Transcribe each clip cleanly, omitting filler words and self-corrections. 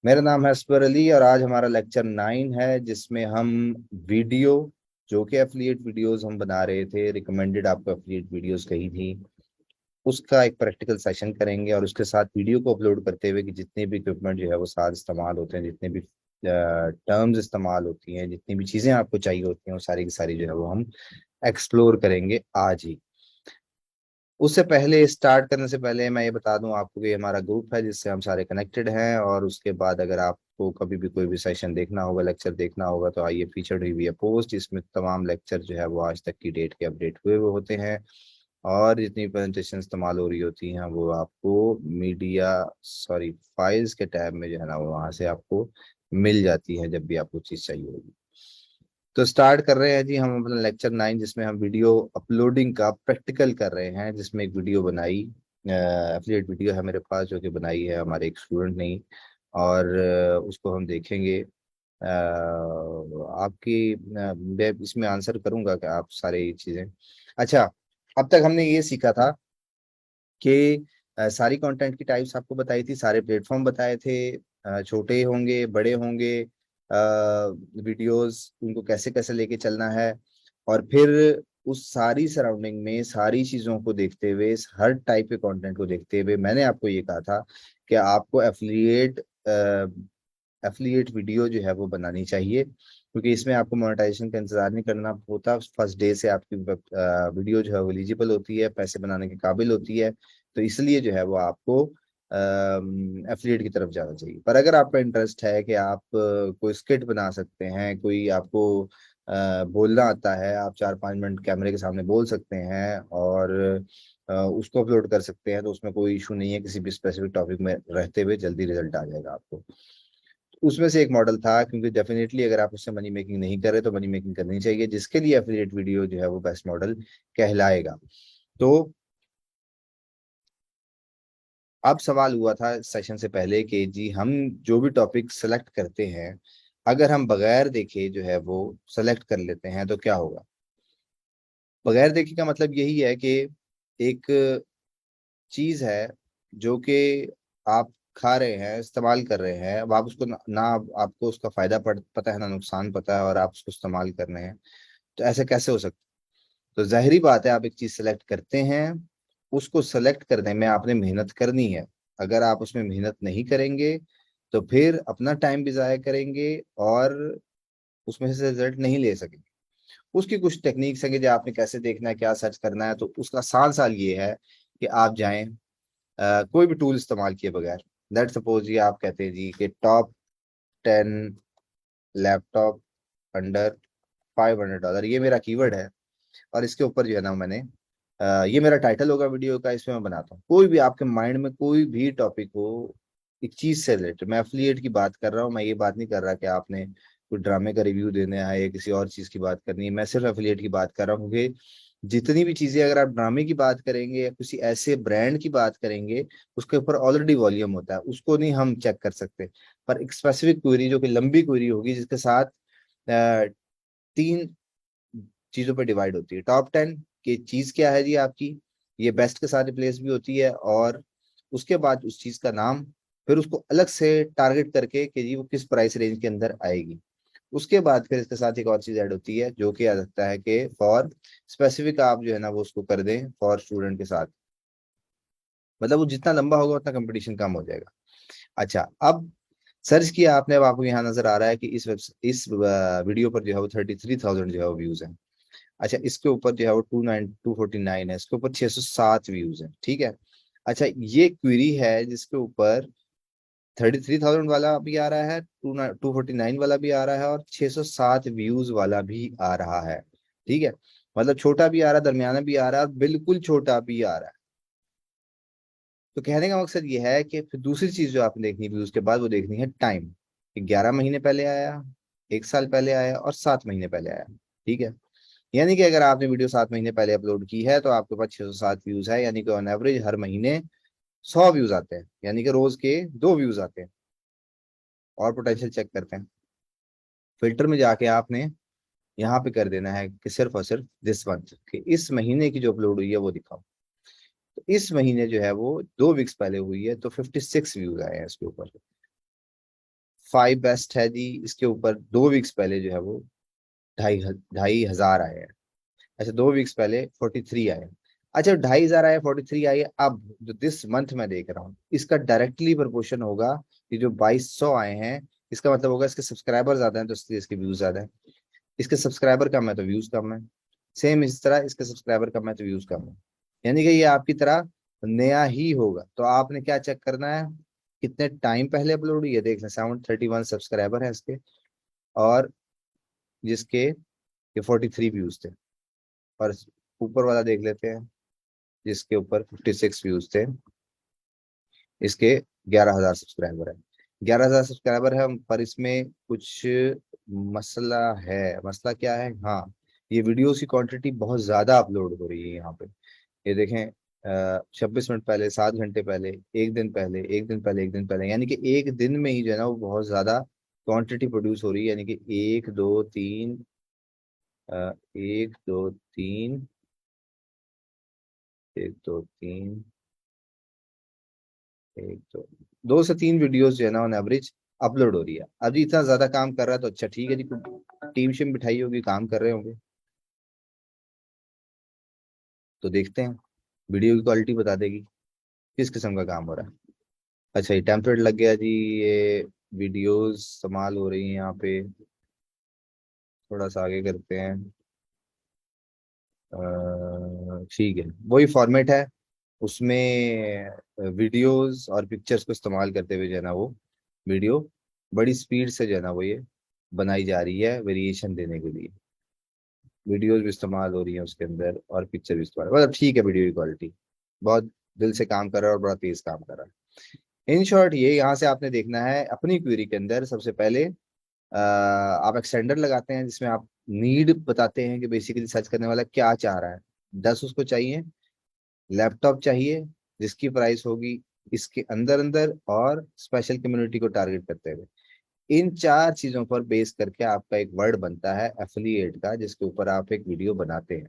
मेरा नाम है असबर अली और आज हमारा लेक्चर 9 है, जिसमें हम वीडियो जो कि एफिलिएट वीडियोस हम बना रहे थे, रिकमेंडेड आपको एफिलिएट वीडियोस कही थी, उसका एक प्रैक्टिकल सेशन करेंगे और उसके साथ वीडियो को अपलोड करते हुए कि जितने भी इक्विपमेंट जो है वो साथ इस्तेमाल होते हैं, जितने भी टर्म्स इस्तेमाल होती हैं, जितनी भी चीज़ें आपको चाहिए होती हैं, वो सारी की सारी जो है वो हम एक्सप्लोर करेंगे आज ही। उससे पहले, स्टार्ट करने से पहले मैं ये बता दूं आपको कि हमारा ग्रुप है जिससे हम सारे कनेक्टेड हैं। और उसके बाद अगर आपको कभी भी कोई भी सेशन देखना होगा, लेक्चर देखना होगा, तो आइए, फीचर्ड हुई हुई है पोस्ट, इसमें तमाम लेक्चर जो है वो आज तक की डेट के अपडेट हुए हुए होते हैं। और जितनी प्रेजेंटेशन इस्तेमाल हो रही होती हैं वो आपको मीडिया सॉरी फाइल्स के टैब में जो है ना वो वहाँ से आपको मिल जाती है जब भी आपको चीज़ चाहिए होगी। तो स्टार्ट कर रहे हैं जी हम अपना लेक्चर 9, जिसमें हम वीडियो अपलोडिंग का प्रैक्टिकल कर रहे हैं, जिसमें एक वीडियो बनाई, एफिलिएट वीडियो है मेरे पास जो कि बनाई है हमारे एक स्टूडेंट ने ही। और उसको हम देखेंगे। आपकी मैं इसमें आंसर करूंगा कि आप सारी चीज़ें। अच्छा, अब तक हमने ये सीखा था कि सारी कंटेंट की टाइप्स आपको बताई थी, सारे प्लेटफॉर्म बताए थे, छोटे होंगे बड़े होंगे वीडियोस, उनको कैसे कैसे लेके चलना है। और फिर उस सारी सराउंडिंग में सारी चीज़ों को देखते हुए, इस हर टाइप के कंटेंट को देखते हुए, मैंने आपको ये कहा था कि आपको एफिलिएट वीडियो जो है वो बनानी चाहिए, क्योंकि इसमें आपको मोनेटाइजेशन का इंतजार नहीं करना होता। फर्स्ट डे से आपकी वीडियो जो है वो एलिजिबल होती है, पैसे बनाने के काबिल होती है। तो इसलिए जो है वो आपको एफिलिएट की तरफ जाना चाहिए। पर अगर आपका इंटरेस्ट है कि आप कोई स्किट बना सकते हैं, कोई आपको बोलना आता है, आप 4-5 मिनट कैमरे के सामने बोल सकते हैं और उसको अपलोड कर सकते हैं, तो उसमें कोई इशू नहीं है। किसी भी स्पेसिफिक टॉपिक में रहते हुए जल्दी रिजल्ट आ जाएगा आपको। उसमें से एक मॉडल था, क्योंकि डेफिनेटली अगर आप उससे मनी मेकिंग नहीं कर रहे तो मनी मेकिंग करनी चाहिए, जिसके लिए एफिलिएट वीडियो जो है वो बेस्ट मॉडल कहलाएगा। तो अब सवाल हुआ था सेशन से पहले कि जी हम जो भी टॉपिक सेलेक्ट करते हैं, अगर हम बगैर देखे जो है वो सेलेक्ट कर लेते हैं तो क्या होगा। बगैर देखे का मतलब यही है कि एक चीज है जो कि आप खा रहे हैं, इस्तेमाल कर रहे हैं, अब आप उसको ना आपको उसका फायदा पता है ना नुकसान पता है, और आप उसको इस्तेमाल कर रहे हैं। तो ऐसे कैसे हो सकता। तो जाहिरी बात है, आप एक चीज सेलेक्ट करते हैं, उसको सेलेक्ट करने में आपने मेहनत करनी है। अगर आप उसमें मेहनत नहीं करेंगे तो फिर अपना टाइम भी जाया करेंगे और उसमें से रिजल्ट नहीं ले सकेंगे। उसकी कुछ टेक्निक्स हैं कि जो आपने कैसे देखना है, क्या सर्च करना है। तो उसका साल साल ये है कि आप जाएं, कोई भी टूल इस्तेमाल किए बगैर, लेट सपोज ये आप कहते हैं जी कि टॉप 10 लैपटॉप अंडर $500, ये मेरा कीवर्ड है। और इसके ऊपर जो है ना मैंने ये मेरा टाइटल होगा वीडियो का, इसमें मैं बनाता हूँ कोई भी आपके माइंड में कोई भी टॉपिक हो, एक चीज से रिलेटेड। मैं एफिलिएट की बात कर रहा हूँ, मैं ये बात नहीं कर रहा कि आपने कोई ड्रामे का रिव्यू देना है या किसी और चीज की बात करनी है। मैं सिर्फ एफिलिएट की बात कर रहा हूँ, क्योंकि जितनी भी चीजें, अगर आप ड्रामे की बात करेंगे या किसी ऐसे ब्रांड की बात करेंगे, उसके ऊपर ऑलरेडी वॉल्यूम होता है, उसको नहीं हम चेक कर सकते। पर एक स्पेसिफिक क्वेरी जो कि लंबी क्वेरी होगी, जिसके साथ 3 चीजों पर डिवाइड होती है। टॉप 10 की चीज क्या है जी आपकी, ये बेस्ट के साथ रिप्लेस भी होती है, और उसके बाद उस चीज का नाम, फिर उसको अलग से टारगेट करके कि जी वो किस प्राइस रेंज के अंदर आएगी। उसके बाद फिर इसके साथ एक और चीज ऐड होती है जो कि आ सकता है कि फॉर स्पेसिफिक, आप जो है ना वो उसको कर दें फॉर स्टूडेंट के साथ। मतलब वो जितना लंबा होगा उतना कंपटीशन कम हो जाएगा। अच्छा, अब सर्च किया आपने, अब आपको यहाँ नजर आ रहा है कि इस वीडियो पर जो है वो 33,000 जो है वो व्यूज है। अच्छा, इसके ऊपर जो है वो 249 है, इसके ऊपर 607 व्यूज है। ठीक है। अच्छा, ये क्वेरी है जिसके ऊपर 33,000 वाला भी आ रहा है, 249 वाला भी आ रहा है, और 607 व्यूज वाला भी आ रहा है। ठीक है। मतलब छोटा भी आ रहा है, दरमियाना भी आ रहा है, और बिल्कुल छोटा भी आ रहा है। तो कहने का मकसद ये है कि फिर दूसरी चीज जो आपने देखनी है उसके बाद, वो देखनी है टाइम, कि 11 महीने पहले आया, 1 साल पहले आया, और 7 महीने पहले आया। ठीक है। यानी कि अगर आपने वीडियो 7 महीने पहले अपलोड की है तो आपके पास 607 व्यूज है, यानी कि ऑन एवरेज हर महीने 100 व्यूज आते हैं, यानी कि रोज के 2 व्यूज आते हैं। और पोटेंशियल चेक करते हैं। फिल्टर में जाके आपने यहाँ पे कर देना है कि सिर्फ और सिर्फ दिस मंथ, कि इस महीने की जो अपलोड हुई है वो दिखाओ। तो इस महीने जो है वो 2 वीक्स पहले हुई है, तो 56 व्यूज आए हैं इसके ऊपर। फाइव बेस्ट है जी, इसके ऊपर 2 वीक्स पहले जो है वो 2,500 आए हैं। अच्छा, 2 वीक्स पहले 43 आए। अच्छा, 2,500 आए, 43 आए। अब जो दिस मंथ मैं देख रहा हूँ, इसका डायरेक्टली प्रोपोर्शन होगा कि जो 2,200 आए हैं, इसका मतलब होगा इसके सब्सक्राइबर ज्यादा हैं तो इसलिए इसके व्यूज ज्यादा है। इसके सब्सक्राइबर कम है तो व्यूज कम है। सेम इस तरह इसके सब्सक्राइबर कम है तो व्यूज कम है। यानी कि ये आपकी तरह नया ही होगा। तो आपने क्या चेक करना है, कितने टाइम पहले अपलोड हुई है, देख लें। 731 सब्सक्राइबर है इसके, और जिसके ये 43 व्यूज थे। और ऊपर वाला देख लेते हैं, जिसके ऊपर 56 व्यूज थे, इसके 11,000 सब्सक्राइबर है। 11,000 सब्सक्राइबर है, पर इसमें कुछ मसला है। मसला क्या है? हाँ, ये वीडियोस की क्वांटिटी बहुत ज्यादा अपलोड हो रही है यहाँ पे। ये देखें, 26 मिनट पहले, 7 घंटे पहले, एक दिन पहले, एक दिन पहले, एक दिन पहले, यानी कि एक दिन में ही जो है ना वो बहुत ज्यादा क्वांटिटी प्रोड्यूस हो रही है। यानी कि एक दो तीन, एक दो तीन, एक दो तीन, एक दो, 2 से 3 वीडियोस जो है ना ऑन एवरेज अपलोड हो रही है। अब जी इतना ज्यादा काम कर रहा है तो अच्छा ठीक है जी, टीम शिम बिठाई होगी, काम कर रहे होंगे। तो देखते हैं, वीडियो की क्वालिटी बता देगी किस किस्म का काम हो रहा है। अच्छा, ये टेम्पलेट लग गया जी। ये वीडियोस इस्तेमाल हो रही हैं यहाँ पे। थोड़ा सा आगे करते हैं। ठीक है, वही फॉर्मेट है। उसमें वीडियोस और पिक्चर्स को इस्तेमाल करते हुए जो है ना वो वीडियो बड़ी स्पीड से जो है ना वो ये बनाई जा रही है वेरिएशन देने के लिए। वीडियोस भी इस्तेमाल हो रही है उसके अंदर और पिक्चर भी इस्तेमाल, मतलब ठीक है। वीडियो की क्वालिटी बहुत दिल से काम कर रहा है और बड़ा तेज काम कर रहा है। इन शॉर्ट, ये यहाँ से आपने देखना है अपनी क्वेरी के अंदर। सबसे पहले आप एक्सटेंडर लगाते हैं जिसमें आप नीड बताते हैं कि बेसिकली सर्च करने वाला क्या चाह रहा है। 10 उसको चाहिए, लैपटॉप चाहिए जिसकी प्राइस होगी इसके अंदर अंदर, और स्पेशल कम्युनिटी को टारगेट करते हुए। इन 4 चीजों पर बेस करके आपका एक वर्ड बनता है एफिलिएट का, जिसके ऊपर आप एक वीडियो बनाते हैं।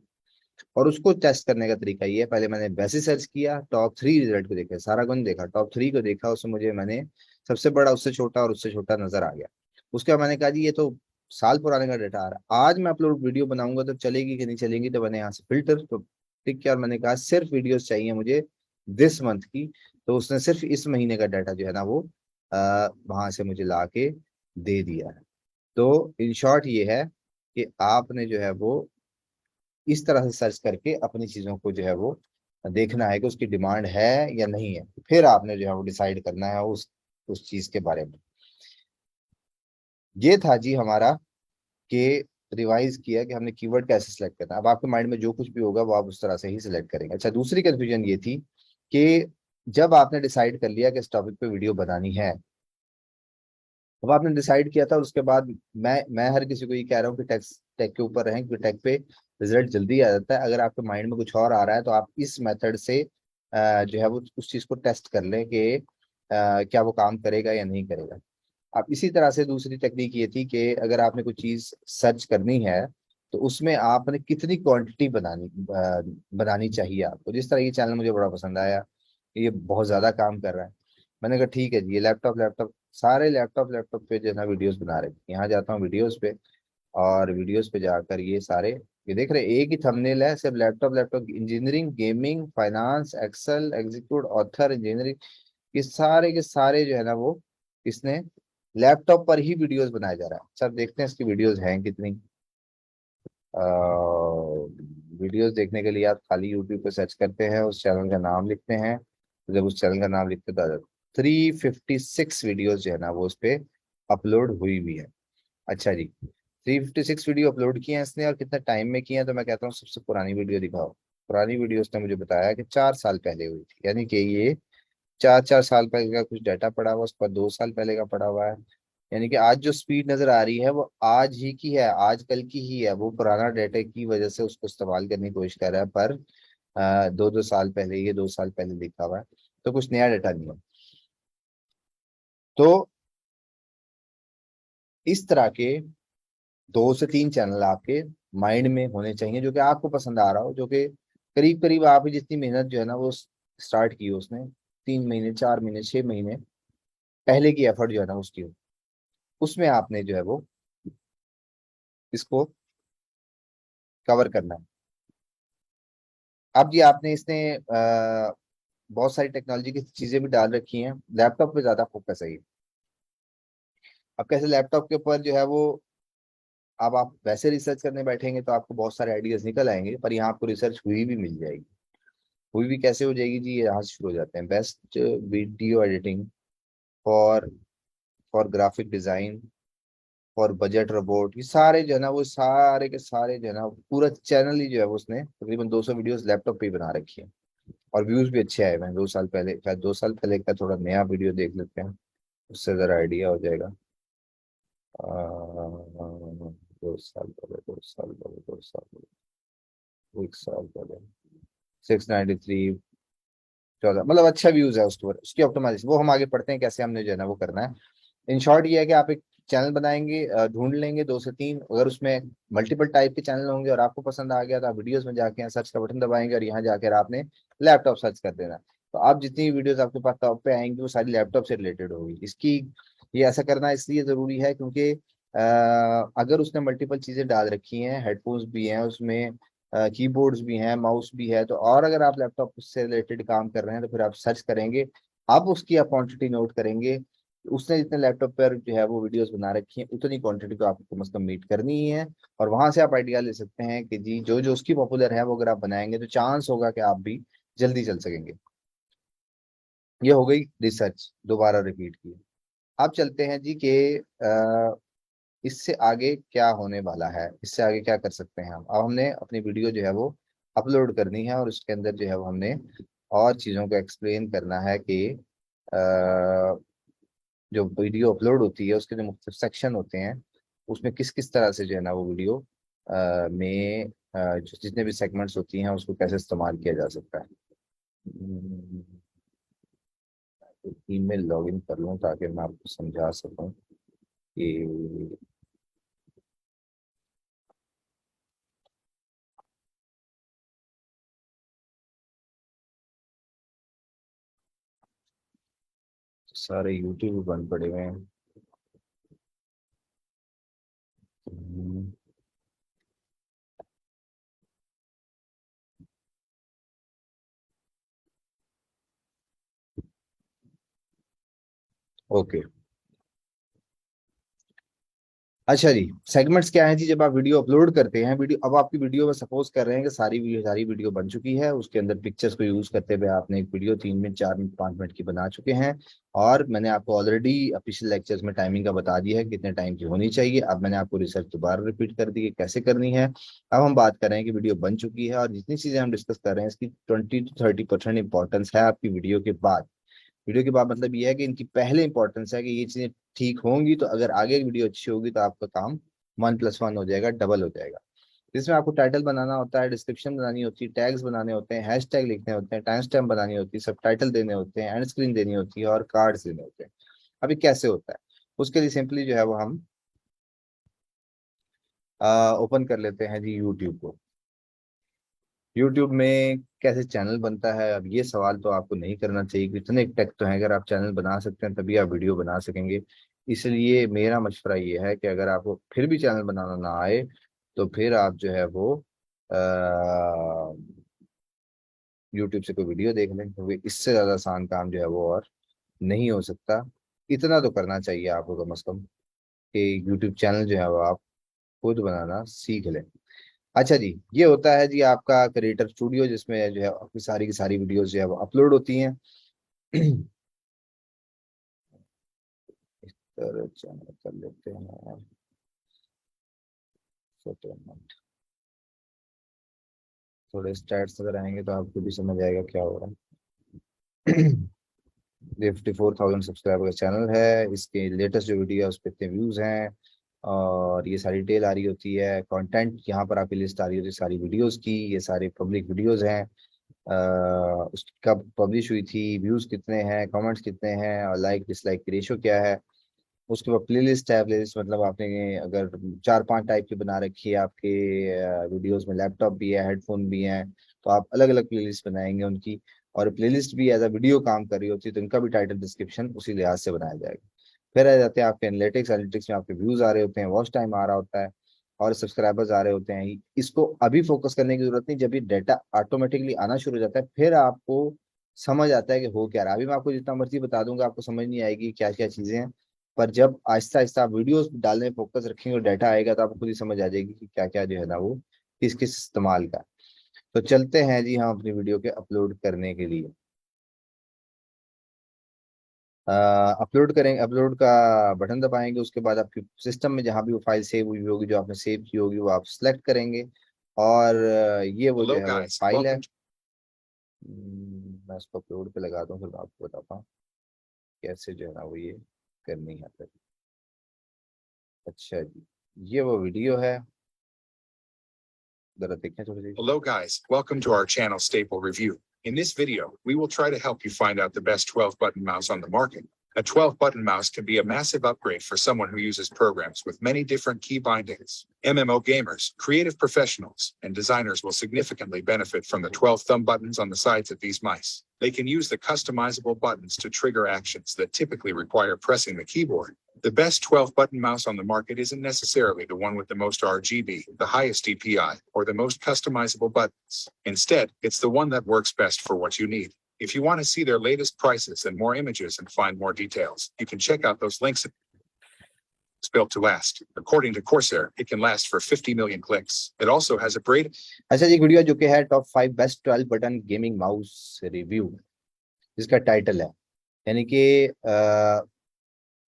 और उसको टेस्ट करने का तरीका ये है, पहले मैंने वैसे सर्च किया, टॉप 3 रिजल्ट को देखा, सारा कुछ देखा, टॉप 3 को देखा, उसमें मुझे मैंने सबसे बड़ा, उससे छोटा और उससे छोटा नजर आ गया। उसके बाद मैंने कहा जी ये तो साल पुराने का डाटा आ रहा है, आज मैं अपलोड वीडियो बनाऊंगा तो चलेगी कि नहीं चलेगी। तो मैंने यहाँ से फिल्टर तो टिक किया और मैंने कहा सिर्फ वीडियोस चाहिए मुझे दिस मंथ की। तो उसने सिर्फ इस महीने का डाटा जो है ना वो वहां से मुझे ला के दे दिया है। तो इन शॉर्ट ये है कि आपने जो है वो इस तरह से सर्च करके अपनी चीजों को जो है वो देखना है कि उसकी डिमांड है या नहीं है। फिर आपने जो है वो डिसाइड करना है उस चीज के बारे में। ये था जी हमारा कि रिवाइज किया कि हमने कीवर्ड कैसे सिलेक्ट करना है। अब आपके माइंड में जो कुछ भी होगा वो आप उस तरह से ही सिलेक्ट करेंगे। अच्छा, दूसरी कंफ्यूजन ये थी कि जब आपने डिसाइड कर लिया कि इस टॉपिक पे वीडियो बनानी है, अब आपने डिसाइड किया था, उसके बाद मैं हर किसी को ये कह रहा हूँ कि टेक्स टेक के ऊपर रहें, क्योंकि टेक पे रिजल्ट जल्दी आ जाता है। अगर आपके माइंड में कुछ और आ रहा है तो आप इस मेथड से जो है वो उस चीज को टेस्ट कर लें कि क्या वो काम करेगा या नहीं करेगा। अब इसी तरह से दूसरी टेक्निक ये थी कि अगर आपने कोई चीज सर्च करनी है तो उसमें आपने कितनी क्वांटिटी बनानी चाहिए आपको। जिस तरह ये चैनल मुझे बड़ा पसंद आया, ये बहुत ज्यादा काम कर रहा है, मैंने कहा ठीक है जी, ये लैपटॉप लैपटॉप सारे लैपटॉप लैपटॉप पे जो है ना वीडियोस बना रहे हैं। यहाँ जाता हूँ वीडियोस पे, और वीडियोस पे जाकर ये सारे, ये देख रहे हैं, एक ही थंबनेल है, सिर्फ laptop laptop, engineering, gaming, finance, Excel, execute, author, engineering, ये सारे के सारे जो है ना वो इसने लैपटॉप पर ही वीडियोस बनाया जा रहा है। सर देखते हैं इसकी वीडियोस हैं कितनी। वीडियोस देखने के लिए आप खाली यूट्यूब पे सर्च करते हैं, उस चैनल का नाम लिखते हैं। जब उस चैनल का नाम लिखते हैं तो 356 वीडियोस जो है ना वो उस पे अपलोड हुई भी है। अच्छा जी, 356 वीडियो अपलोड किए हैं इसने, और कितने टाइम में किए हैं? तो मैं कहता हूँ सबसे पुरानी वीडियो दिखाओ। पुरानी वीडियो उसने मुझे बताया कि 4 साल पहले हुई थी। यानी कि ये 4 4 साल पहले का कुछ डाटा पड़ा हुआ, उस पर 2 साल पहले का पड़ा हुआ है। यानी कि आज जो स्पीड नजर आ रही है वो आज ही की है, आज कल की ही है। वो पुराना डाटा की वजह से उसको इस्तेमाल करने की कोशिश कर रहा है, पर 2 2 साल पहले, ये 2 साल पहले लिखा हुआ है, तो कुछ नया डाटा नहीं है। तो इस तरह के 2 से 3 चैनल आपके माइंड में होने चाहिए जो कि आपको पसंद आ रहा हो, जो कि करीब करीब आप ही जितनी मेहनत जो है ना वो स्टार्ट की हो उसने, 3 महीने, 4 महीने, 6 महीने पहले की एफर्ट जो है ना उसकी हो। उसमें आपने जो है वो इसको कवर करना है। अब जी आपने इसने बहुत सारी टेक्नोलॉजी की चीजें भी डाल रखी हैं, लैपटॉप पे ज्यादा फोकस है ये। अब कैसे लैपटॉप के ऊपर जो है वो, अब आप वैसे रिसर्च करने बैठेंगे तो आपको बहुत सारे आइडियाज निकल आएंगे, पर यहाँ आपको रिसर्च हुई भी मिल जाएगी। हुई भी कैसे हो जाएगी जी, ये यहाँ से शुरू हो जाते हैं। Best video editing for for graphic design for budget robot, ये सारे जो है ना वो सारे के सारे जो है ना पूरा चैनल ही जो है वो उसने तकरीबन 200 वीडियोस लैपटॉप पे ही बना रखी है। और व्यूज भी अच्छे आए हुए हैं। 2 साल पहले, शायद 2 साल पहले का थोड़ा नया वीडियो देख लेते हैं, उससे जरा आइडिया हो जाएगा। 2 साल पहले, 2 साल पहले, 2 साल पहले, 1 साल पहले, 693, 14, मतलब अच्छा व्यूज है उसके ऊपर, उसकी ऑप्टिमाइजेशन वो हम आगे पढ़ते हैं कैसे हमने जो है ना वो करना है। इन शॉर्ट ये है कि आप एक चैनल बनाएंगे, ढूंढ लेंगे 2 से 3, अगर उसमें मल्टीपल टाइप के चैनल होंगे और आपको पसंद आ गया तो आप वीडियोस में जाके सर्च का बटन दबाएंगे और यहाँ जाकर आपने लैपटॉप सर्च कर देना। तो आप जितनी वीडियोस आपके पास टॉप पे आएंगी वो सारी लैपटॉप से रिलेटेड होगी। इसकी ये ऐसा करना इसलिए जरूरी है क्योंकि अगर उसने मल्टीपल चीजें डाल रखी हैं, हेडफोन्स भी हैं उसमें, कीबोर्ड्स भी हैं, माउस भी है, तो और अगर आप लैपटॉप से रिलेटेड काम कर रहे हैं तो फिर आप सर्च करेंगे, आप उसकी आप क्वांटिटी नोट करेंगे। उसने जितने लैपटॉप पर जो है वो वीडियोस बना रखी हैं उतनी क्वांटिटी को आपको कम से कम मीट करनी ही है। और वहां से आप आइडिया ले सकते हैं कि जी जो जो उसकी पॉपुलर है वो अगर आप बनाएंगे तो चांस होगा कि आप भी जल्दी चल सकेंगे। ये हो गई रिसर्च, दोबारा रिपीट की। अब चलते हैं जी कि इससे आगे क्या होने वाला है, इससे आगे क्या कर सकते हैं हम। अब हमने अपनी वीडियो जो है वो अपलोड करनी है और उसके अंदर जो है वो हमने और चीज़ों को एक्सप्लेन करना है कि जो वीडियो अपलोड होती है उसके जो मुख्तलिफ सेक्शन होते हैं उसमें किस किस तरह से जो है ना वो वीडियो में जो जितने भी सेगमेंट्स होती हैं उसको कैसे इस्तेमाल किया जा सकता है। ईमेल लॉगिन कर लूँ ताकि मैं आपको समझा सकूं कि सारे यूट्यूब बंद पड़े हुए हैं। ओके, अच्छा जी, सेगमेंट्स क्या है जी, जब आप वीडियो अपलोड करते हैं, वीडियो अब आपकी वीडियो में सपोज कर रहे हैं कि सारी वीडियो बन चुकी है, उसके अंदर पिक्चर्स को यूज करते हुए आपने एक वीडियो 3 मिनट, 4 मिनट, 5 मिनट की बना चुके हैं। और मैंने आपको ऑलरेडी पिछले लेक्चर्स में टाइमिंग का बता दिया है कितने टाइम की होनी चाहिए। अब मैंने आपको रिसर्च दोबारा रिपीट कर दी है कैसे करनी है। अब हम बात कर रहे हैं कि वीडियो बन चुकी है और जितनी चीजें हम डिस्कस कर रहे हैं इसकी 20 to 30% इंपॉर्टेंस है आपकी वीडियो के बाद। वीडियो के बाद मतलब ये है कि इनकी पहले इंपॉर्टेंस है कि ये चीजें ठीक होंगी तो अगर आगे की वीडियो अच्छी होगी तो आपका काम 1+1 हो जाएगा, डबल हो जाएगा। जिसमें आपको टाइटल बनाना होता है, डिस्क्रिप्शन बनानी होती है, टैग्स बनाने होते हैं, हैशटैग लिखने होते हैं, टाइम स्टैम्प बनानी होती है, सब टाइटल देने होते हैं, एंड स्क्रीन देनी होती है और कार्ड्स देने होते हैं। अभी कैसे होता है, उसके लिए सिंपली जो है वो हम ओपन कर लेते हैं जी यूट्यूब को। यूट्यूब में कैसे चैनल बनता है, अब ये सवाल तो आपको नहीं करना चाहिए कि इतने टेक तो हैं, अगर आप चैनल बना सकते हैं तभी आप वीडियो बना सकेंगे। इसलिए मेरा मशवरा ये है कि अगर आपको फिर भी चैनल बनाना ना आए तो फिर आप जो है वो यूट्यूब से कोई वीडियो देख लें, क्योंकि इससे ज़्यादा आसान काम जो है वो और नहीं हो सकता। इतना तो करना चाहिए आपको कम से कम कि यूट्यूब चैनल जो है वो आप खुद बनाना सीख लें। अच्छा जी, ये होता है जी आपका क्रिएटर स्टूडियो जिसमें जो है आपकी सारी की सारी वीडियोस जो है वो अपलोड होती हैं। तर चैनल कर लेते हैं सेटलमेंट, थोड़े स्टैट्स अगर आएंगे तो आपको भी समझ आएगा क्या हो रहा है। ये 54,000 सब्सक्राइबर का चैनल है, इसके लेटेस्ट जो वीडियो है उस पर इतने व्यूज हैं। और ये सारी डिटेल आ रही होती है, कंटेंट यहाँ पर आपकी लिस्ट आ रही होती है सारी वीडियोस की, ये सारे पब्लिक वीडियोस हैं। उसकी कब पब्लिश हुई थी, व्यूज कितने हैं, कमेंट्स कितने हैं और लाइक डिसलाइक की रेशो क्या है। उसके बाद प्लेलिस्ट है, प्लेलिस्ट मतलब आपने अगर 4-5 टाइप की बना रखी है आपके वीडियोस में, लैपटॉप भी है, हेडफोन भी है, तो आप अलग अलग प्लेलिस्ट बनाएंगे उनकी। और प्लेलिस्ट भी एज अ वीडियो काम कर रही होती है तो इनका भी टाइटल डिस्क्रिप्शन उसी लिहाज से बनाया जाएगा। फिर आ जाते हैं आपके एनालिटिक्स। एनालिटिक्स में आपके व्यूज आ रहे होते हैं, वॉच टाइम आ रहा होता है, और सब्सक्राइबर्स आ रहे होते हैं। इसको अभी फोकस करने की जरूरत नहीं, जब ये डाटा ऑटोमेटिकली आना शुरू हो जाता है फिर आपको समझ आता है कि हो क्या रहा है। अभी मैं आपको जितना मर्जी बता दूंगा आपको समझ नहीं आएगी क्या क्या चीजें हैं, पर जब आहिस्ता आहिस्ता आप वीडियोस डालने में फोकस रखेंगे और डाटा आएगा तो आपको खुद ही समझ आ जाएगी कि क्या क्या जो है ना वो किस किस इस्तेमाल का। तो चलते हैं जी हम अपनी वीडियो के अपलोड करने के लिए। अपलोड करेंगे, अपलोड का बटन दबाएंगे, उसके बाद आपके सिस्टम में जहाँ भी वो फाइल सेव हुई होगी, जो आपने सेव की होगी, वो आप सिलेक्ट करेंगे। और ये वो जो Hello है वो guys, फाइल है। welcome मैं इसको अपलोड पे लगा दूँ, फिर मैं आपको बताता हूँ कैसे जो है ना वो ये करनी है फिर। अच्छा जी, ये वो वीडियो है, जरा देखें थोड़ी सी। Hello guys, welcome to our channel Staple Review. In this video, we will try to help you find out the best 12-button mouse on the market. A 12-button mouse can be a massive upgrade for someone who uses programs with many different key bindings. MMO gamers, creative professionals, and designers will significantly benefit from the 12 thumb buttons on the sides of these mice. They can use the customizable buttons to trigger actions that typically require pressing the keyboard. The best 12-button mouse on the market isn't necessarily the one with the most RGB, the highest DPI, or the most customizable buttons. Instead, it's the one that works best for what you need. If you want to see their latest prices and more images and find more details, you can check out those links. It's built to last. According to Corsair, it can last for 50 million clicks. It also has a braid. अच्छा जी, एक video जो कि है top 5 best 12 button gaming mouse review, जिसका title है यानी कि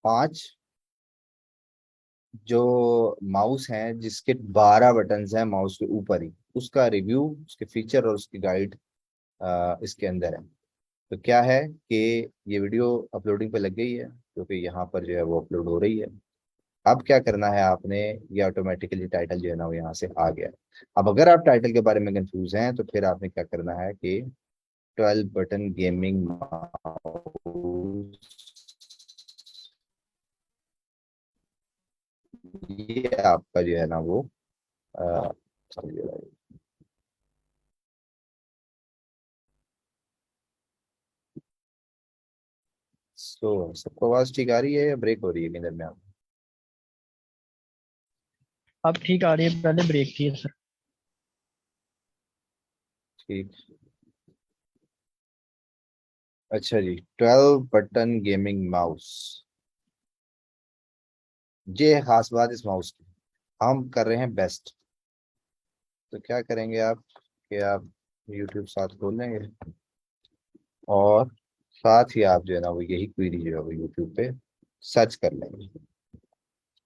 5 जो माउस हैं जिसके 12 बटन्स हैं माउस के ऊपर ही, उसका रिव्यू, उसके फीचर और उसकी गाइड इसके अंदर है। तो क्या है कि ये वीडियो अपलोडिंग पे लग गई है, क्योंकि यहाँ पर जो है वो अपलोड हो रही है। अब क्या करना है आपने, ये ऑटोमेटिकली टाइटल जो है ना वो यहाँ से आ गया। अब अगर आप टाइटल के बारे में कंफ्यूज हैं तो फिर आपने क्या करना है कि 12 बटन गेमिंग माउस, ये आपका जो है ना वो अ, सो सबको आवाज ठीक आ रही है या ब्रेक हो रही है किधर में आप? अब ठीक आ रही है, पहले ब्रेक थी सर। ठीक। अच्छा जी, 12 बटन गेमिंग माउस, ये है खास बात इस माउस की, हम कर रहे हैं बेस्ट। तो क्या करेंगे आप कि आप YouTube साथ खोल लेंगे और साथ ही आप जो है ना वो यही क्वेरी जो है वो YouTube पे सर्च कर लेंगे।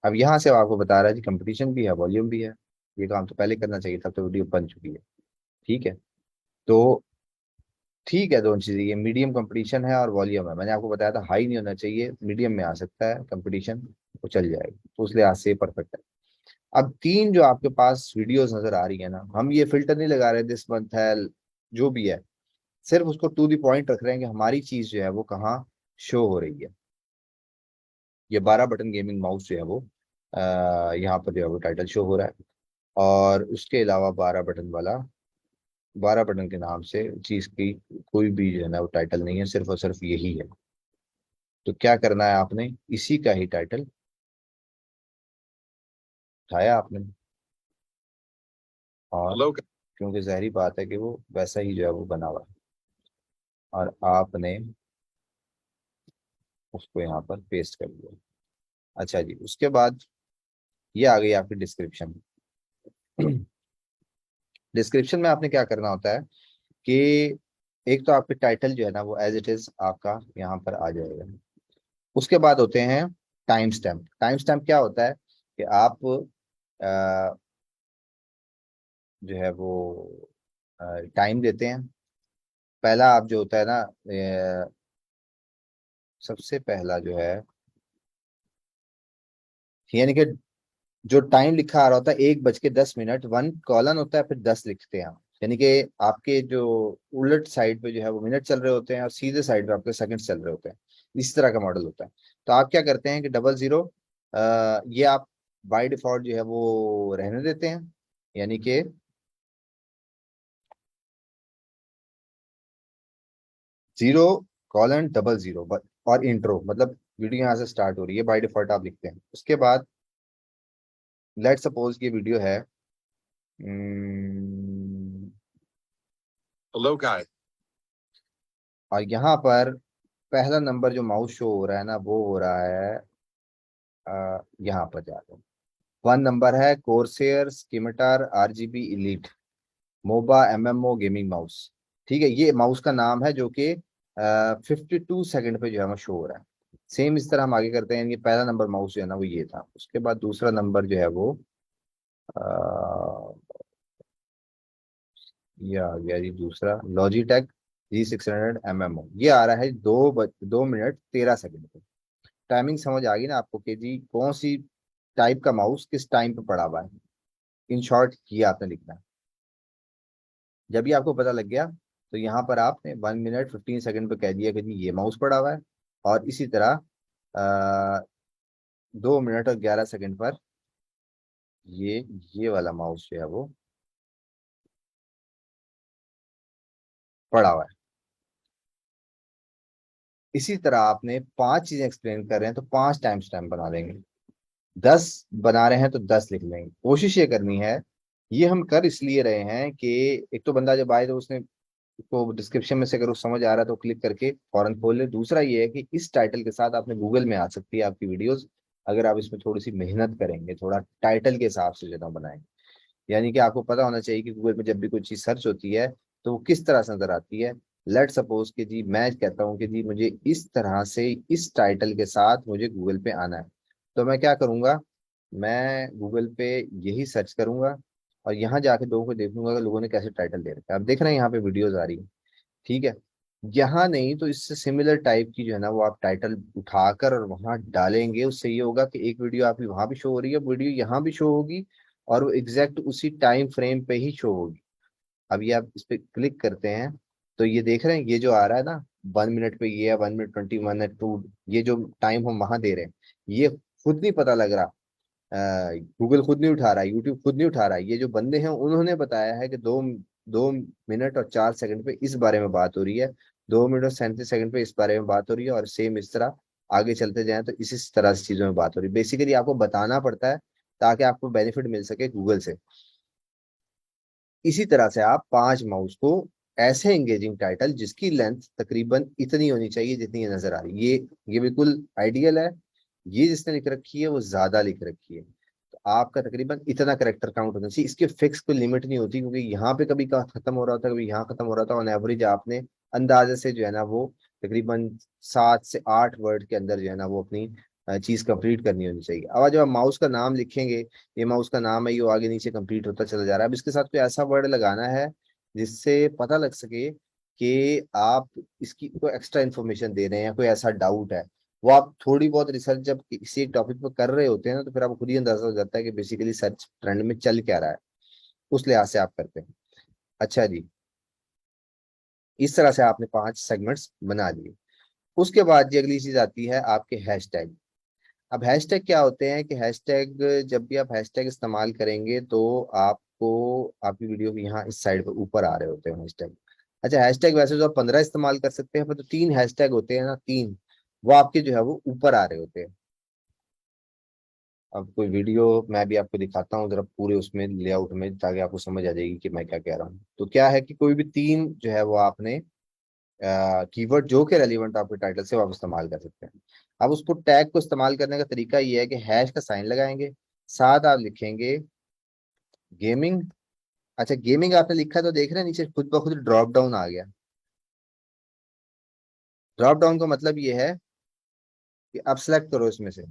अब यहाँ से वो आपको बता रहा है जी कंपटीशन भी है, वॉल्यूम भी है। ये काम तो पहले करना चाहिए था, तो वीडियो बन चुकी है। ठीक है, तो ठीक है, दोनों चीजें, ये मीडियम कंपटीशन है और वॉल्यूम है। मैंने आपको बताया था हाई नहीं होना चाहिए, मीडियम में आ सकता है कंपटीशन, वो चल जाएगी, तो उस लिहाज से परफेक्ट है। अब 3 जो आपके पास वीडियोस नजर आ रही है ना, हम ये फिल्टर नहीं लगा रहे दिस मंथ है जो भी है, सिर्फ उसको टू द पॉइंट रख रहे हैं कि हमारी चीज जो है वो कहाँ शो हो रही है। ये 12 बटन गेमिंग माउस जो है वो यहाँ पर जो है वो टाइटल शो हो रहा है, और उसके अलावा 12 बटन वाला, 12 बटन के नाम से चीज की कोई भी जो है ना वो टाइटल नहीं है, सिर्फ और सिर्फ यही है। तो क्या करना है आपने, इसी का ही टाइटल उठाया आपने, और Hello, क्योंकि ज़ाहिरी बात है कि वो वैसा ही जो है वो बना हुआ है, और आपने उसको यहाँ पर पेस्ट कर दिया। अच्छा जी, उसके बाद ये आ गई आपकी डिस्क्रिप्शन। डिस्क्रिप्शन में आपने क्या करना होता है कि एक तो आपके टाइटल जो है ना वो एज इट इज आपका यहाँ पर आ जाएगा। उसके बाद होते हैं टाइम स्टैम्प। टाइम स्टैम्प क्या होता है कि आप जो है वो टाइम देते हैं। पहला आप जो होता है ना, सबसे पहला जो है यानी कि जो टाइम लिखा आ रहा होता है 1:10 वन कॉलन होता है, फिर 10 लिखते हैं आप, यानी कि आपके जो उलट साइड पे जो है वो मिनट चल रहे होते हैं और सीधे साइड पे आपके सेकंड चल रहे होते हैं। इस तरह का मॉडल होता है। तो आप क्या करते हैं कि 00 ये आप बाय डिफॉल्ट जो है वो रहने देते हैं, यानी कि 0:00 और इंट्रो, मतलब वीडियो यहाँ से स्टार्ट हो रही है, बाय डिफॉल्ट आप लिखते हैं। उसके बाद लेट सपोज की वीडियो है Hello guys. और यहाँ पर पहला नंबर जो माउस शो हो रहा है ना वो हो रहा है यहाँ पर जाकर 1 नंबर है Corsair Scimitar RGB elite MOBA MMO gaming mouse. ठीक है, ये माउस का नाम है जो कि 52 सेकंड पे जो है वो शो हो रहा है। सेम इस तरह हम आगे करते हैं। ये पहला नंबर माउस जो है ना वो ये था। उसके बाद दूसरा नंबर जो है वो ये आ गया जी, दूसरा लॉजिटेक G600 MMO। ये आ रहा है 2 मिनट 13 सेकंड पे। टाइमिंग समझ आ गई ना आपको कि जी कौन सी टाइप का माउस किस टाइम पे पड़ा हुआ है। इन शॉर्ट ये आपने लिखना है। जब ये आपको पता लग गया तो यहाँ पर आपने 1 मिनट 15 सेकंड पे कह दिया कि जी ये माउस पड़ा हुआ है। और इसी तरह 2 मिनट और 11 सेकंड पर ये ये वाला माउस जो है वो पड़ा हुआ है। इसी तरह आपने 5 चीजें एक्सप्लेन कर रहे हैं तो 5 टाइम स्टैम्प बना देंगे। 10 बना रहे हैं तो 10 लिख लेंगे। कोशिश ये करनी है। ये हम कर इसलिए रहे हैं कि एक तो बंदा जब आए तो उसने तो डिस्क्रिप्शन में से अगर वो समझ आ रहा है तो क्लिक करके फौरन खोल ले। दूसरा ये है कि इस टाइटल के साथ आपने गूगल में आ सकती है आपकी वीडियोस, अगर आप इसमें थोड़ी सी मेहनत करेंगे, थोड़ा टाइटल के हिसाब से जना बनाएंगे। यानी कि आपको पता होना चाहिए कि गूगल में जब भी कोई चीज सर्च होती है तो वो किस तरह से नजर आती है। लेट सपोज कि जी मैं कहता हूँ कि जी मुझे इस तरह से इस टाइटल के साथ मुझे गूगल पे आना है, तो मैं क्या करूंगा, मैं गूगल पे यही सर्च करूंगा और यहाँ जाके लोगों को देखूंगा कि लोगों ने कैसे टाइटल दे रखा है। आप देख रहे हैं यहाँ पे वीडियोज आ रही है। ठीक है, यहाँ नहीं तो इससे सिमिलर टाइप की जो है ना वो आप टाइटल उठाकर और वहां डालेंगे। उससे ये होगा कि एक वीडियो आपकी वहां भी शो हो रही है, वीडियो यहाँ भी शो होगी और वो एग्जैक्ट उसी टाइम फ्रेम पे ही शो होगी। अभी आप इस पे क्लिक करते हैं तो ये देख रहे हैं ये जो आ रहा है ना 1 मिनट पे, ये है 1 मिनट 21 है 2, ये जो टाइम हम वहां दे रहे हैं ये खुद नहीं पता लग रहा। गूगल खुद नहीं उठा रहा है, यूट्यूब खुद नहीं उठा रहा है। ये जो बंदे हैं उन्होंने बताया है कि 2 मिनट और 4 सेकंड पे इस बारे में बात हो रही है, 2 मिनट और 37 सेकंड पे इस बारे में बात हो रही है और सेम इस तरह आगे चलते जाएं तो इसी तरह से चीजों में बात हो रही है। बेसिकली आपको बताना पड़ता है ताकि आपको बेनिफिट मिल सके गूगल से। इसी तरह से आप 5 माउस को ऐसे एंगेजिंग टाइटल जिसकी लेंथ तकरीबन इतनी होनी चाहिए जितनी ये नजर आ रही है, ये बिल्कुल आइडियल है। ये जिसने लिख रखी है वो ज्यादा लिख रखी है, तो आपका तकरीबन इतना करेक्टर काउंट होना चाहिए। इसकी फिक्स कोई लिमिट नहीं होती क्योंकि यहाँ पे कभी का खत्म हो रहा था, कभी यहाँ खत्म हो रहा था। ऑन एवरेज आपने अंदाजे से जो है ना वो तकरीबन 7 से 8 वर्ड के अंदर जो है ना वो अपनी चीज कंप्लीट करनी होनी चाहिए। अब जब आप माउस का नाम लिखेंगे, ये माउस का नाम है, ये आगे नीचे कंप्लीट होता चला जा रहा है। अब इसके साथ कोई ऐसा वर्ड लगाना है जिससे पता लग सके कि आप इसकी कोई एक्स्ट्रा इन्फॉर्मेशन दे रहे हैं, कोई ऐसा डाउट है। वो आप थोड़ी बहुत रिसर्च जब किसी एक टॉपिक पर कर रहे होते हैं ना तो फिर आपको खुद ही अंदाजा हो जाता है कि बेसिकली सर्च ट्रेंड में चल क्या रहा है। उस लिहाज से आप करते हैं। अच्छा जी, इस तरह से आपने 5 सेगमेंट्स बना लिए। उसके बाद जी अगली चीज आती है आपके हैशटैग। अब हैशटैग क्या होते हैं कि हैशटैग, जब भी आप हैशटैग इस्तेमाल करेंगे तो आपको आपकी वीडियो के यहाँ इस साइड पे ऊपर आ रहे होते हैं हैशटैग। अच्छा, हैशटैग वैसे तो आप 15 इस्तेमाल कर सकते हैं पर तो 3 हैशटैग होते हैं ना, 3, वो आपके जो है वो ऊपर आ रहे होते हैं। अब कोई वीडियो मैं भी आपको दिखाता हूँ जरा पूरे उसमें लेआउट में ताकि आपको समझ आ जाएगी कि मैं क्या कह रहा हूँ। तो क्या है कि कोई भी 3 जो है वो आपने कीवर्ड जो कि रेलिवेंट आपके टाइटल से वो आप इस्तेमाल कर सकते हैं। अब उसको टैग को इस्तेमाल करने का तरीका ये है कि हैश का साइन लगाएंगे, साथ आप लिखेंगे गेमिंग। अच्छा, गेमिंग आपने लिखा तो देख रहे हैं नीचे खुद ब खुद ड्रॉप डाउन आ गया। ड्रॉप डाउन का मतलब ये है कि आप सेलेक्ट करो इसमें से,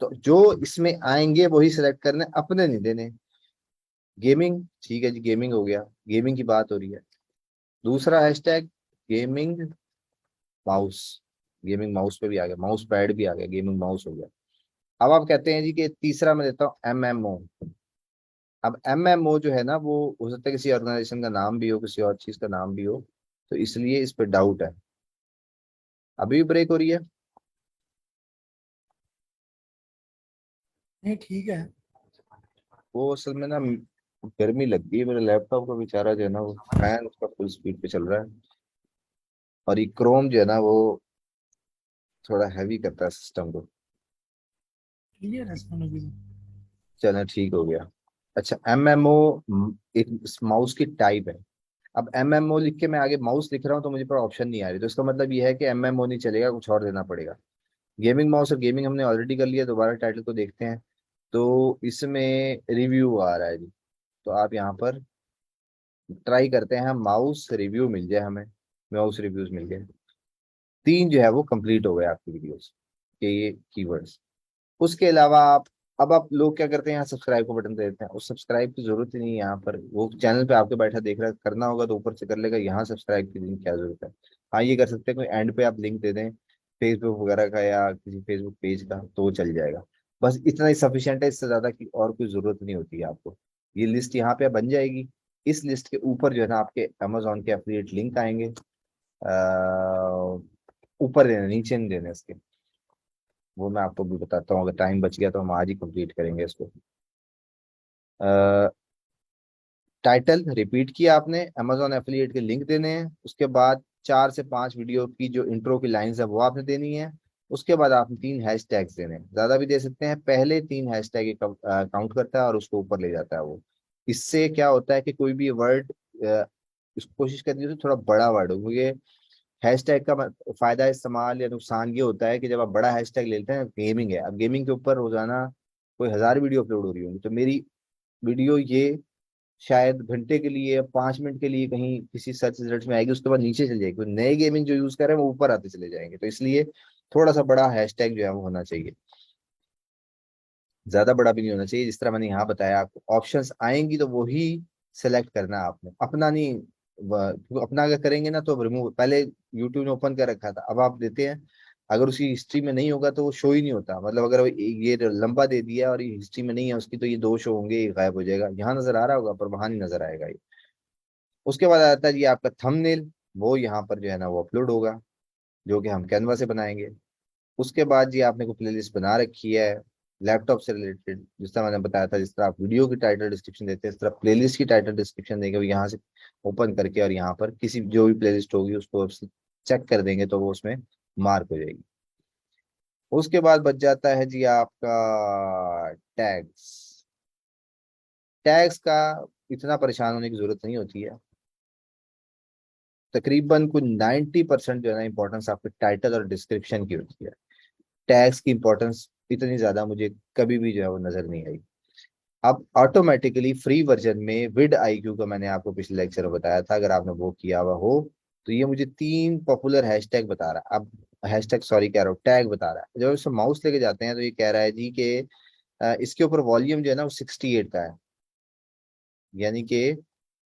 तो जो इसमें आएंगे वही सिलेक्ट करने, अपने नहीं देने। गेमिंग, ठीक है जी, गेमिंग हो गया, गेमिंग की बात हो रही है। दूसरा hashtag gaming mouse, gaming mouse पे भी आ गया, माउस पैड भी आ गया, गेमिंग माउस हो गया। अब आप कहते हैं जी कि तीसरा मैं देता हूँ MMO। अब MMO जो है ना वो हो सकता है किसी ऑर्गेनाइजेशन का नाम भी हो, किसी और चीज का नाम भी हो, तो इसलिए इस पे डाउट है। अभी भी ब्रेक हो रही है। नहीं ठीक है। वो असल में ना गर्मी लग गई है, मेरे लैपटॉप का बेचारा जो है ना वो फैन उसका फुल स्पीड पे चल रहा है और ये क्रोम जो है ना वो थोड़ा हैवी करता है सिस्टम को। क्लियर है इसमें अभी। चलो ठीक हो गया। अच्छा, एमएमओ एक माउस की टाइप है। अब एमएमओ लिख के मैं आगे माउस लिख रहा हूँ तो मुझे पर ऑप्शन नहीं आ रही, तो इसका मतलब ये है कि एमएमओ नहीं चलेगा, कुछ और देना पड़ेगा। गेमिंग माउस और गेमिंग हमने ऑलरेडी कर लिया, दोबारा टाइटल को देखते हैं। तो इसमें रिव्यू आ रहा है जी। तो आप यहाँ पर ट्राई करते हैं माउस रिव्यू मिल जाए हमें। माउस रिव्यूज मिल गए। 3 जो है वो कंप्लीट हो गए आपकी वीडियोस के ये कीवर्ड्स। उसके अलावा आप, अब आप लोग क्या करते हैं, यहाँ सब्सक्राइब को बटन दे देते हैं। उस सब्सक्राइब की जरूरत ही नहीं है, यहाँ पर वो चैनल पे आपके बैठा देख रहा है, करना होगा तो ऊपर से कर लेगा, यहाँ सब्सक्राइब की लिंक क्या जरूरत है। हाँ ये कर सकते हैं, कोई एंड पे आप लिंक दे दें फेसबुक वगैरह का या किसी फेसबुक पेज का, तो वो चल जाएगा। बस इतना ही सफिशियंट है, इससे ज्यादा की और कोई जरूरत नहीं होती है आपको। ये लिस्ट यहाँ पे बन जाएगी। इस लिस्ट के ऊपर जो है ना आपके अमेजोन के एफिलिएट लिंक आएंगे। ऊपर देने, नीचे नहीं देने इसके। वो मैं आपको भी बताता हूँ, अगर टाइम बच गया तो हम आज ही कंप्लीट करेंगे इसको। टाइटल रिपीट किया आपने, अमेजोन एफिलिएट के लिंक देने हैं, उसके बाद 4 से 5 वीडियो की जो इंट्रो की लाइंस है वो आपने देनी है। उसके बाद आपने 3 हैशटैग्स देने हैं, ज्यादा भी दे सकते हैं, पहले 3 हैशटैग काउंट करता है और उसको ऊपर ले जाता है वो। इससे क्या होता है कि कोई भी वर्ड, कोशिश करनी है तो थोड़ा बड़ा वर्ड हो, क्योंकि हैशटैग का फायदा इस्तेमाल या नुकसान ये होता है कि जब आप बड़ा हैशटैग लेते हैं, गेमिंग है, अब गेमिंग के ऊपर रोजाना कोई 1000 वीडियो अपलोड हो रही होंगी, तो मेरी वीडियो ये शायद घंटे के लिए या 5 मिनट के लिए कहीं किसी सर्च रिजल्ट में आएगी, उसके बाद नीचे चली जाएगी, कोई नए गेमिंग जो यूज कर रहे हैं वो ऊपर आते चले जाएंगे, तो इसलिए थोड़ा सा बड़ा हैशटैग जो है वो होना चाहिए। ज्यादा बड़ा भी नहीं होना चाहिए, जिस तरह मैंने यहाँ बताया आपको ऑप्शंस आएंगी तो वही सेलेक्ट करना है आपने, अपना नहीं। क्योंकि अपना अगर करेंगे ना तो रिमूव, पहले यूट्यूब ने ओपन कर रखा था, अब आप देते हैं, अगर उसकी हिस्ट्री में नहीं होगा तो वो शो ही नहीं होता, मतलब अगर वो ये लंबा दे दिया और ये हिस्ट्री में नहीं है उसकी, तो ये 2 शो होंगे, ये गायब हो जाएगा, यहाँ नजर आ रहा होगा पर वहां नहीं नजर आएगा ये। उसके बाद आता है जी आपका थंबनेल, वो यहाँ पर जो है ना वो अपलोड होगा, जो कि हम कैनवा से बनाएंगे। उसके बाद जी आपने को प्लेलिस्ट बना रखी है लैपटॉप से रिलेटेड, जिस तरह मैंने बताया था, जिस तरह आप वीडियो की टाइटल डिस्क्रिप्शन देते हैं इस तरह प्लेलिस्ट की टाइटल डिस्क्रिप्शन देंगे, वो यहाँ से ओपन करके और यहाँ पर किसी जो भी प्लेलिस्ट होगी उसको चेक कर देंगे तो वो उसमें मार्क हो जाएगी। उसके बाद बच जाता है जी आपका टैग्स। टैग्स का इतना परेशान होने की जरूरत नहीं होती है। तकरीबन कुछ 90% जो है ना इंपॉर्टेंस आपके टाइटल और डिस्क्रिप्शन की होती है। टैग्स की इंपॉर्टेंस इतनी ज्यादा मुझे कभी भी जो है वो नजर नहीं आई। अब ऑटोमेटिकली फ्री वर्जन में विड आईक्यू का मैंने आपको पिछले लेक्चर में बताया था, अगर आपने वो किया हुआ हो तो ये मुझे 3 पॉपुलर हैशटैग बता रहा है। अब हैशटैग सॉरी कह रहा हूँ, टैग बता रहा है। जब इसमें माउस लेके जाते हैं तो ये कह रहा है जी कि इसके ऊपर वॉल्यूम जो है ना वो 68 का है, यानी कि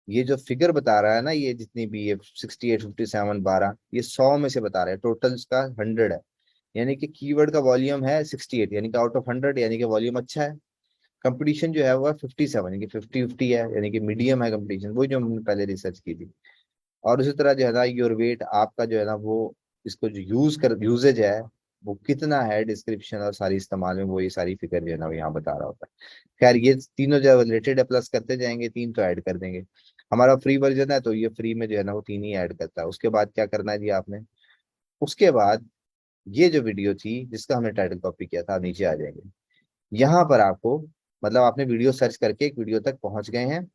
ये जो फिगर बता रहा है ना, ये जितनी भी ये 68 57 12, ये 100 में से बता रहा है, टोटल इसका 100 है। यानी कि कीवर्ड का वॉल्यूम है 68, यानी कि आउट ऑफ 100, यानी कि वॉल्यूम अच्छा है। कंपटीशन जो है वो 57, यानी कि 50-50 है, यानी कि मीडियम है कंपटीशन, वो जो हमने पहले रिसर्च की थी। और उसी तरह जो है ना योर वेट, आपका जो है ना वो इसको जो यूजेज है वो कितना है, डिस्क्रिप्शन और सारी इस्तेमाल में वो ये सारी फिगर जो है ना वो यहाँ बता रहा होता है। खैर ये तीनों जो रिलेटेड है, प्लस करते जाएंगे, 3 तो ऐड कर देंगे। हमारा फ्री वर्जन है तो ये फ्री में जो है ना वो 3 ही ऐड करता है। उसके बाद क्या करना है जी आपने, उसके बाद ये जो वीडियो थी जिसका हमने टाइटल कॉपी किया था, नीचे आ जाएंगे। यहाँ पर आपको, मतलब आपने वीडियो सर्च करके एक वीडियो तक पहुंच गए हैं,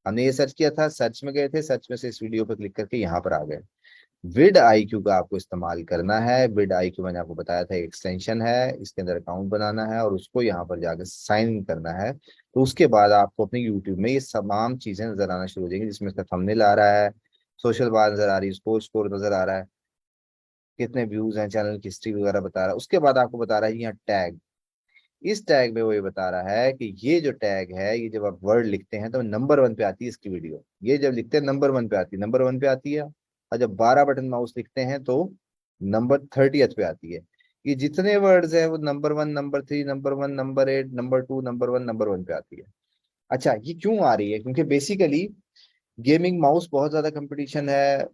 हमने ये सर्च किया था, सर्च में गए थे, सर्च में से इस वीडियो पर क्लिक करके यहाँ पर आ गए। विड आईक्यू का आपको इस्तेमाल करना है। विड आईक्यू मैंने आपको बताया था एक एक्सटेंशन है, इसके अंदर अकाउंट बनाना है और उसको यहाँ पर जाकर साइन इन करना है, तो उसके बाद आपको अपने यूट्यूब में ये तमाम चीजें नजर आना शुरू हो जाएंगी, जिसमें इसका थंबनेल आ रहा है, सोशल बार नजर आ रही है, स्कोर नजर आ रहा है, कितने व्यूज हैं, चैनल की हिस्ट्री वगैरह बता रहा है। उसके बाद आपको बता रहा है यहाँ टैग। इस टैग में वो ये बता रहा है कि ये जो टैग है, ये जब आप वर्ड लिखते हैं तो नंबर 1 पे आती है इसकी वीडियो, ये जब लिखते हैं नंबर 1 पे आती है, नंबर 1 पे आती है। और जब 12 बटन माउस लिखते हैं तो नंबर 30th पे आती है। ये जितने वर्ड्स है वो number 1, number 3, number 1, number 8, number 2, number 1 पे आती है। अच्छा ये क्यों आ रही है, क्योंकि बेसिकली गेमिंग माउस बहुत ज्यादा कंपटीशन है,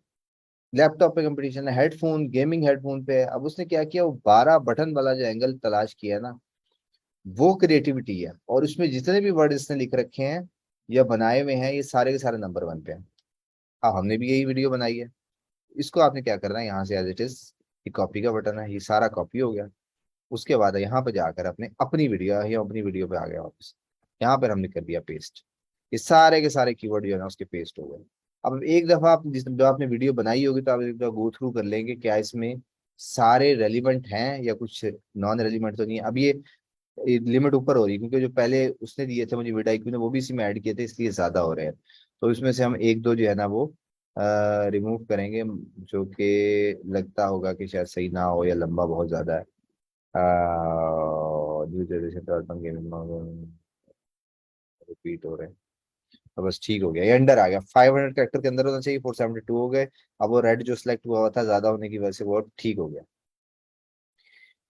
लैपटॉप पे कंपटीशन है, हेडफोन गेमिंग हेडफोन पे है। अब उसने क्या किया, वो 12 बटन वाला जो एंगल तलाश किया ना, वो क्रिएटिविटी है, और उसमें जितने भी वर्ड इसने लिख रखे हैं या बनाए हुए हैं, ये सारे के सारे नंबर 1 पे हैं। हाँ हमने भी यही वीडियो बनाई है। इसको आपने क्या करना है, यहाँ से एज इट इज ये कॉपी का बटन है, ये सारा कॉपी हो गया। उसके बाद यहाँ पे जाकर अपने अपनी वीडियो, या अपनी वीडियो पे आ गया वापस, यहाँ पर हमने कर दिया पेस्ट। ये सारे के सारे कीवर्ड जो है ना उसके पेस्ट हो गए। अब एक दफा आप जिस जब आपने वीडियो बनाई होगी तो आप एक दफा गो थ्रू कर लेंगे क्या इसमें सारे रेलिवेंट हैं या कुछ नॉन रेलिवेंट तो नहीं है। अब ये लिमिट ऊपर हो रही है क्योंकि जो पहले उसने दिए थे मुझे विडाइक्यू ने वो भी इसी में ऐड किए थे, इसलिए ज्यादा हो रहे हैं। तो इसमें से हम एक दो जो है ना वो रिमूव करेंगे, जो कि लगता होगा कि शायद सही ना हो या लंबा बहुत ज्यादा है। न्यू जनरेशन गेमिंग रिपीट हो रहे हैं। तो बस ठीक हो गया, ये अंडर आ गया। 500 कैरेक्टर के अंदर होना चाहिए, 472 हो गए। अब वो रेड जो सिलेक्ट हुआ था ज्यादा होने की वजह से वो ठीक हो गया।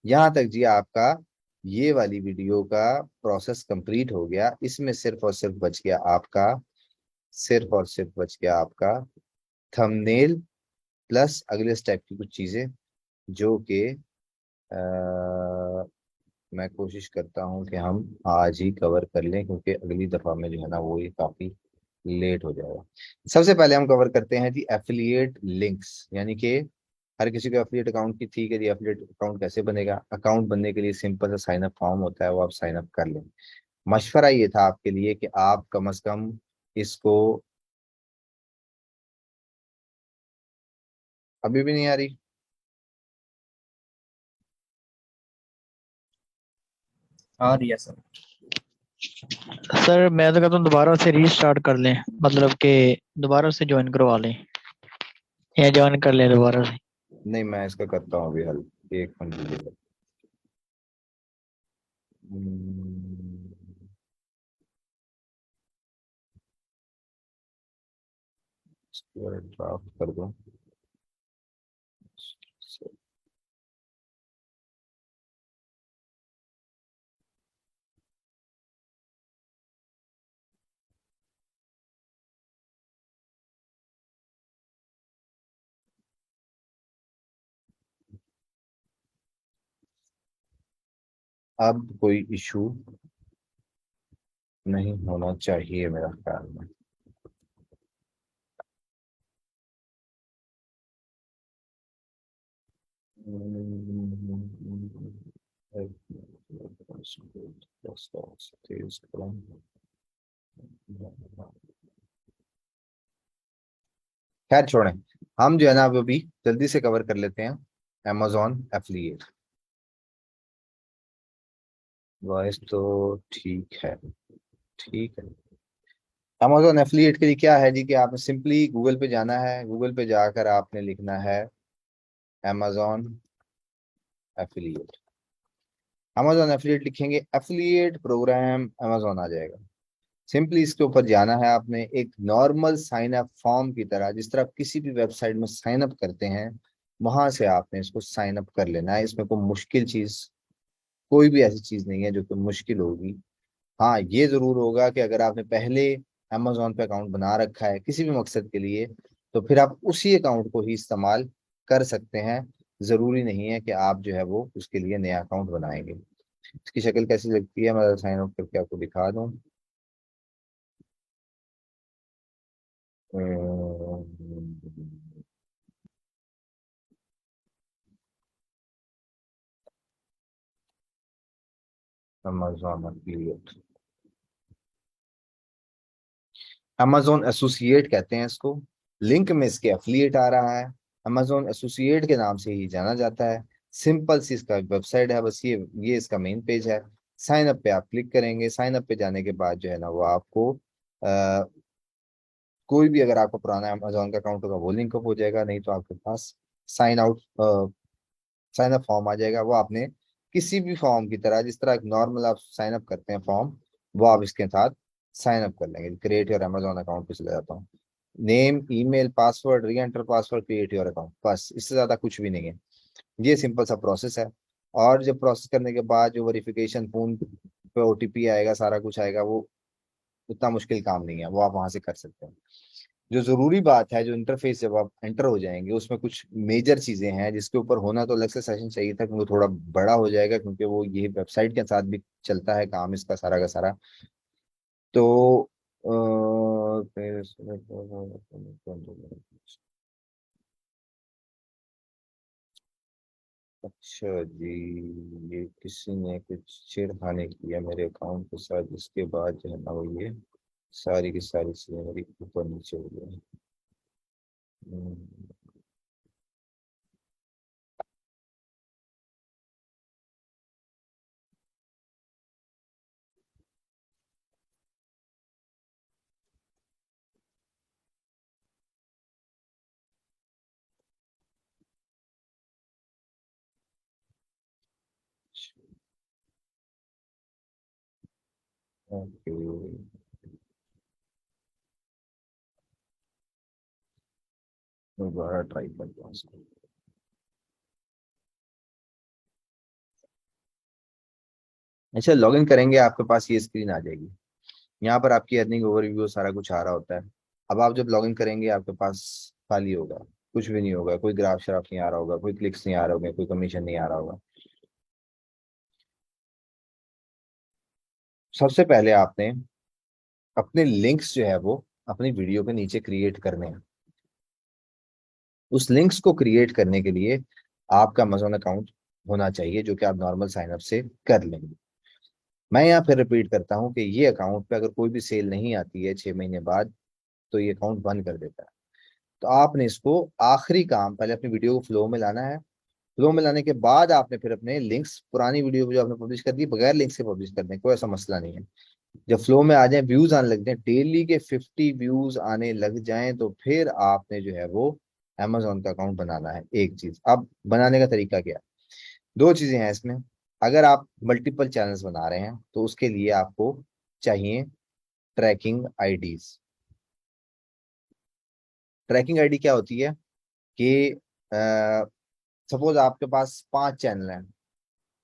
यहाँ तक जी आपका ये वाली वीडियो का प्रोसेस कंप्लीट हो गया। इसमें सिर्फ और सिर्फ बच गया आपका, सिर्फ और सिर्फ बच गया आपका थंबनेल प्लस अगले स्टेप की कुछ चीजें, जो कि मैं कोशिश करता हूँ कि हम आज ही कवर कर लें, क्योंकि अगली दफा में जो है ना वो ये काफी लेट हो जाएगा। सबसे पहले हम कवर करते हैं जी एफिलिएट लिंक्स, यानी कि हर किसी को एफिलिएट अकाउंट की थी कि जी एफिलिएट अकाउंट कैसे बनेगा। अकाउंट बनने के लिए सिंपल सा साइन अप फॉर्म होता है, वो आप साइन अप कर लें। मशवरा ये था आपके लिए कि आप कम से कम इसको, अभी भी नहीं आ रही? आ रही है सर। सर मैं तो कहता हूँ दोबारा से रीस्टार्ट कर लें, मतलब कि दोबारा से ज्वाइन करवा लें या ज्वाइन कर लें दोबारा से। नहीं, मैं इसका करता हूँ अभी हल। एक मिनट दीजिएगा। ड्राफ्ट कर दो। अब कोई इशू नहीं होना चाहिए मेरा ख्याल में। खैर छोड़ें, हम जो है ना अब अभी जल्दी से कवर कर लेते हैं amazon एफिलिएट। वॉइस तो ठीक है, ठीक है। amazon एफिलिएट के लिए क्या है जी कि आपने सिंपली गूगल पे जाना है, गूगल पे जाकर आपने लिखना है amazon एफिलिएट। amazon एफिलिएट लिखेंगे, एफिलिएट प्रोग्राम amazon आ जाएगा। सिंपली इसके ऊपर जाना है आपने, एक नॉर्मल साइन अप फॉर्म की तरह, जिस तरह आप किसी भी वेबसाइट में साइन अप करते हैं वहां से आपने इसको साइन अप कर लेना है। इसमें कोई मुश्किल चीज, कोई भी ऐसी चीज नहीं है जो कि मुश्किल होगी। हाँ ये जरूर होगा कि अगर आपने पहले अमेजोन पे अकाउंट बना रखा है किसी भी मकसद के लिए, तो फिर आप उसी अकाउंट को ही इस्तेमाल कर सकते हैं। जरूरी नहीं है कि आप जो है वो उसके लिए नया अकाउंट बनाएंगे। इसकी शक्ल कैसी लगती है मैं साइन अप करके आपको दिखा दूं। अमेजोन एफिलिएट, अमेजोन एसोसिएट कहते हैं इसको। लिंक में इसके एफिलिएट आ रहा है, अमेजोन एसोसिएट के नाम से ही जाना जाता है। सिंपल सी इसका वेबसाइट है, बस ये इसका मेन पेज है। साइन अप पे आप क्लिक करेंगे। साइन अप पे जाने के बाद जो है ना वो आपको कोई भी अगर आपका पुराना अमेजोन का अकाउंट होगा वो लिंक अप हो जाएगा, नहीं तो आपके पास sign out sign up form आ जाएगा। वो आपने किसी भी फॉर्म की तरह, जिस तरह नॉर्मल आप साइन अप करते हैं फॉर्म, वो आप इसके साथ साइन अप कर लेंगे। क्रिएट योर अमेजोन अकाउंट पे चले जाता हूँ। नेम, ईमेल, पासवर्ड, री enter password, create your account, बस इससे ज्यादा कुछ भी नहीं है। ये सिंपल सा प्रोसेस है। और जब प्रोसेस करने के बाद जो वेरिफिकेशन फोन पे ओटीपी आएगा, सारा कुछ आएगा, वो उतना मुश्किल काम नहीं है, वो आप वहां से कर सकते हैं। जो जरूरी बात है, जो इंटरफेस जब आप एंटर हो जाएंगे उसमें कुछ मेजर चीजें हैं जिसके ऊपर होना तो अलग से सेशन चाहिए था, क्योंकि थोड़ा बड़ा हो जाएगा, क्योंकि वो ये वेबसाइट के साथ भी चलता है काम इसका सारा का सारा। तो अच्छा जी, ये किसी ने कुछ छेड़खानी की है मेरे अकाउंट के साथ, जिसके बाद जो है ना वो ये सारी की सारी चीजें मेरी ऊपर नीचे हो गई। हम्म, ओके, दोबारा ट्राई करता हूँ इसको। अच्छा, लॉगिन करेंगे आपके पास ये स्क्रीन आ जाएगी। यहाँ पर आपकी अर्निंग ओवरव्यू सारा कुछ आ रहा होता है। अब आप जब लॉगिन करेंगे आपके पास खाली होगा, कुछ भी नहीं होगा, कोई ग्राफ शराफ नहीं आ रहा होगा, कोई क्लिक्स नहीं आ रहा होगा, कोई कमीशन नहीं आ रहा होगा। सबसे पहले आपने अपने लिंक्स जो है वो अपनी वीडियो के नीचे क्रिएट करने हैं। उस लिंक्स को क्रिएट करने के लिए आपका अमेजोन अकाउंट होना चाहिए, जो कि आप नॉर्मल साइनअप से कर लेंगे। मैं यहाँ फिर रिपीट करता हूँ कि ये अकाउंट पे अगर कोई भी सेल नहीं आती है 6 महीने बाद, तो ये अकाउंट बंद कर देता है। तो आपने इसको आखिरी काम पहले अपनी वीडियो को फ्लो में लाना है। फ्लो में लाने के बाद आपने फिर अपने लिंक्स, पुरानी वीडियो जो आपने पब्लिश कर दी बगैर लिंक से पब्लिश करने, कोई ऐसा मसला नहीं है। जब फ्लो में आ जाए, व्यूज आने लग जाए, डेली के 50 व्यूज आने लग जाएं, तो फिर आपने जो है वो अमेजोन का अकाउंट बनाना है। एक चीज, अब बनाने का तरीका क्या है? दो चीजें हैं इसमें। अगर आप मल्टीपल चैनल्स बना रहे हैं तो उसके लिए आपको चाहिए ट्रैकिंग आईडीज। ट्रैकिंग आईडी क्या होती है कि सपोज आपके पास 5 चैनल हैं,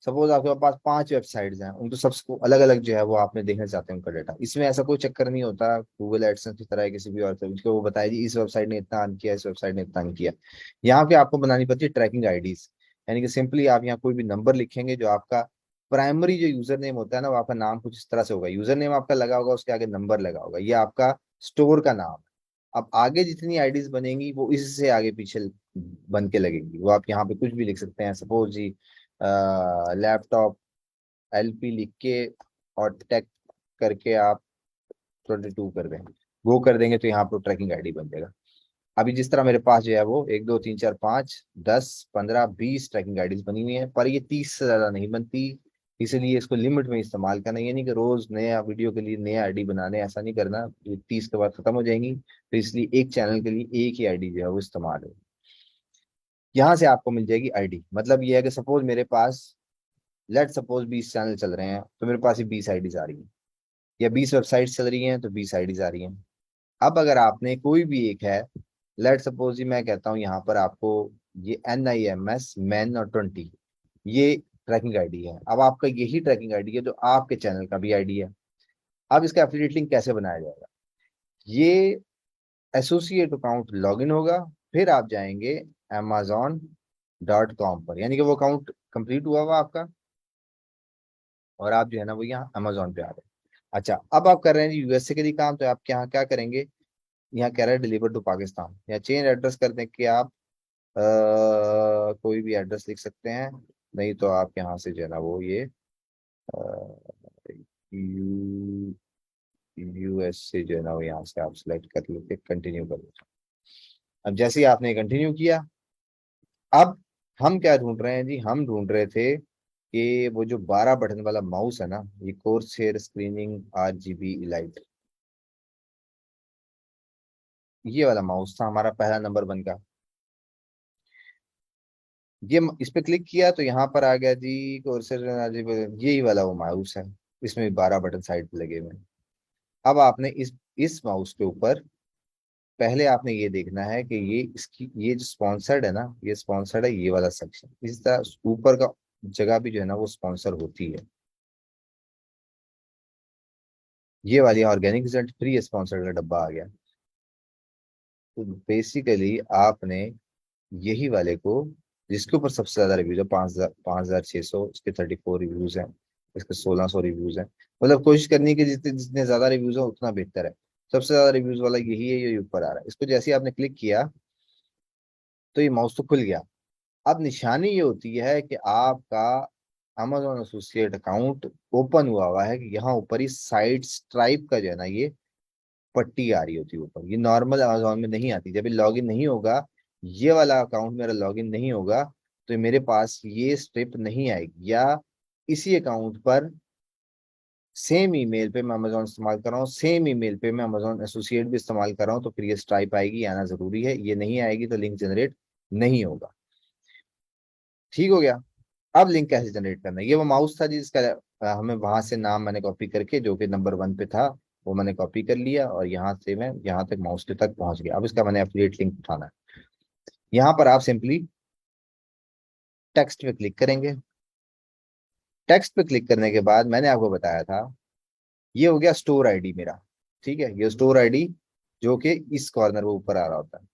सपोज आपके पास 5 वेबसाइट्स हैं, उनको सबको अलग अलग जो है वो आपने देखना चाहते हैं उनका डाटा। इसमें ऐसा कोई चक्कर नहीं होता गूगल एडसेंस की तरह है किसी भी और सर्विस को वो बताया जी इस वेबसाइट ने इतना अर्न किया, इस वेबसाइट ने इतना अर्न किया। यहाँ पे आपको बनानी पड़ती है ट्रैकिंग आईडीज। यानी कि सिंपली आप यहाँ कोई भी नंबर लिखेंगे, जो आपका प्राइमरी जो यूजर नेम होता है ना, वो आपका नाम कुछ इस तरह से होगा, यूजर नेम आपका लगा होगा, उसके आगे नंबर लगा होगा, ये आपका स्टोर का नाम है। अब आगे जितनी आईडीज बनेंगी वो इससे आगे पीछे बन के लगेंगी। वो आप यहाँ पे कुछ भी लिख सकते हैं, सपोज जी लैपटॉप एलपी लिख के और टेक करके आप 22 कर दें, वो कर देंगे तो यहाँ पर ट्रैकिंग आईडी बन जाएगा। अभी जिस तरह मेरे पास जो है वो 1 2 3 4 5 10 15 20 ट्रैकिंग आईडीज बनी हुई है, पर ये 30 से ज्यादा नहीं बनती। इसलिए इसको लिमिट में इस्तेमाल करना, यानी कि रोज नया वीडियो के लिए नया आईडी बनाने, ऐसा नहीं करना, ये 30 के बाद खत्म हो जाएंगी। तो इसलिए एक चैनल के लिए एक ही आईडी जो है वो इस्तेमाल हो। यहाँ से आपको मिल जाएगी आईडी। मतलब ये है कि सपोज मेरे पास, लेट सपोज 20 चैनल चल रहे हैं, तो मेरे पास ये 20 आईडीज आ रही हैं, या 20 वेबसाइट्स चल रही हैं तो 20 आईडीज आ रही हैं। अब अगर आपने कोई भी एक है, लेट सपोज ही मैं कहता हूँ यहाँ पर आपको ये NIMS मैन और 20, ये ट्रैकिंग आईडी है। अब आपका यही ट्रैकिंग आईडी है जो आपके चैनल का भी आईडी है। अब इसका एफिलिएट लिंक कैसे बनाया जाएगा? ये एसोसिएट अकाउंट लॉगिन होगा, फिर आप जाएंगे amazon.com पर, यानी कि वो अकाउंट कंप्लीट हुआ हुआ आपका, और आप जो है ना वो यहाँ अमेजोन पे आ गए। अच्छा, अब आप कर रहे हैं यूएसए के लिए काम, तो आप यहाँ क्या करेंगे? यहाँ कह रहा है डिलीवर टू पाकिस्तान, या चेंज एड्रेस कर दें कि आप कोई भी एड्रेस लिख सकते हैं। नहीं तो आप यहाँ से जो है ना वो ये यू यूएस से जो है ना वो यहाँ से आप सिलेक्ट कर लेते, कंटिन्यू कर लेते। अब जैसे ही आपने कंटिन्यू किया, अब हम क्या ढूंढ रहे हैं जी? हम ढूंढ रहे थे कि वो जो 12 बटन वाला माउस है ना, ये कोर्सेर स्क्रीनिंग RGB इलाइट, ये वाला माउस था हमारा पहला नंबर वन का। इस पे क्लिक किया तो यहाँ पर आ गया जी कोर्सेर RGB, यही वाला वो माउस है। इसमें 12 बटन साइड पे लगे हुए हैं। अब आपने इस माउस के ऊपर पहले आपने ये देखना है कि ये इसकी ये जो स्पॉन्सर्ड है ना, ये स्पॉन्सर्ड है ये वाला सेक्शन। इस तरह ऊपर का जगह भी जो है ना वो स्पॉन्सर होती है। ये वाली ऑर्गेनिक रिजल्ट फ्री स्पॉन्सर्ड का डब्बा आ गया। तो बेसिकली आपने यही वाले को, जिसके ऊपर सबसे ज्यादा रिव्यूज है, 5,600, इसके 34 रिव्यूज हैं, इसके 1,600 रिव्यूज हैं। मतलब कोशिश करनी है कि जितने जितने ज्यादा रिव्यूज हो उतना बेहतर है। सबसे ज्यादा रिव्यूज वाला यही है, ये ऊपर आ रहा है। इसको जैसे ही आपने क्लिक किया तो ये माउस तो खुल गया। अब निशानी ये होती है कि आपका Amazon एसोसिएट अकाउंट ओपन हुआ है कि यहाँ ऊपर ही साइड स्ट्राइप का जो है ना ये पट्टी आ रही होती है ऊपर, ये नॉर्मल अमेजोन में नहीं आती। जब ये लॉगिन नहीं होगा, ये वाला अकाउंट मेरा लॉगिन नहीं होगा, तो मेरे पास ये स्ट्रिप नहीं आएगी। या इसी अकाउंट पर सेम ईमेल पे मैं अमेजोन इस्तेमाल कर रहा हूँ, सेम ईमेल पे मैं अमेजोन एसोसिएट भी इस्तेमाल कर रहा हूँ, तो फिर ये स्ट्राइप आएगी, आना जरूरी है। ये नहीं आएगी तो लिंक जनरेट नहीं होगा। ठीक हो गया। अब लिंक कैसे जनरेट करना है, ये वो माउस था जिसका हमें वहां से नाम मैंने कॉपी करके जो कि नंबर 1 पे था वो मैंने कॉपी कर लिया, और यहाँ से मैं यहाँ तक माउस के तक पहुंच गया। अब इसका मैंने एफिलिएट लिंक उठाना है। यहाँ पर आप सिंपली टेक्स्ट पे क्लिक करेंगे। टेक्स्ट पे क्लिक करने के बाद मैंने आपको बताया था ये हो गया स्टोर आईडी मेरा। ठीक है, ये स्टोर आईडी जो कि इस कॉर्नर वो ऊपर आ रहा होता है।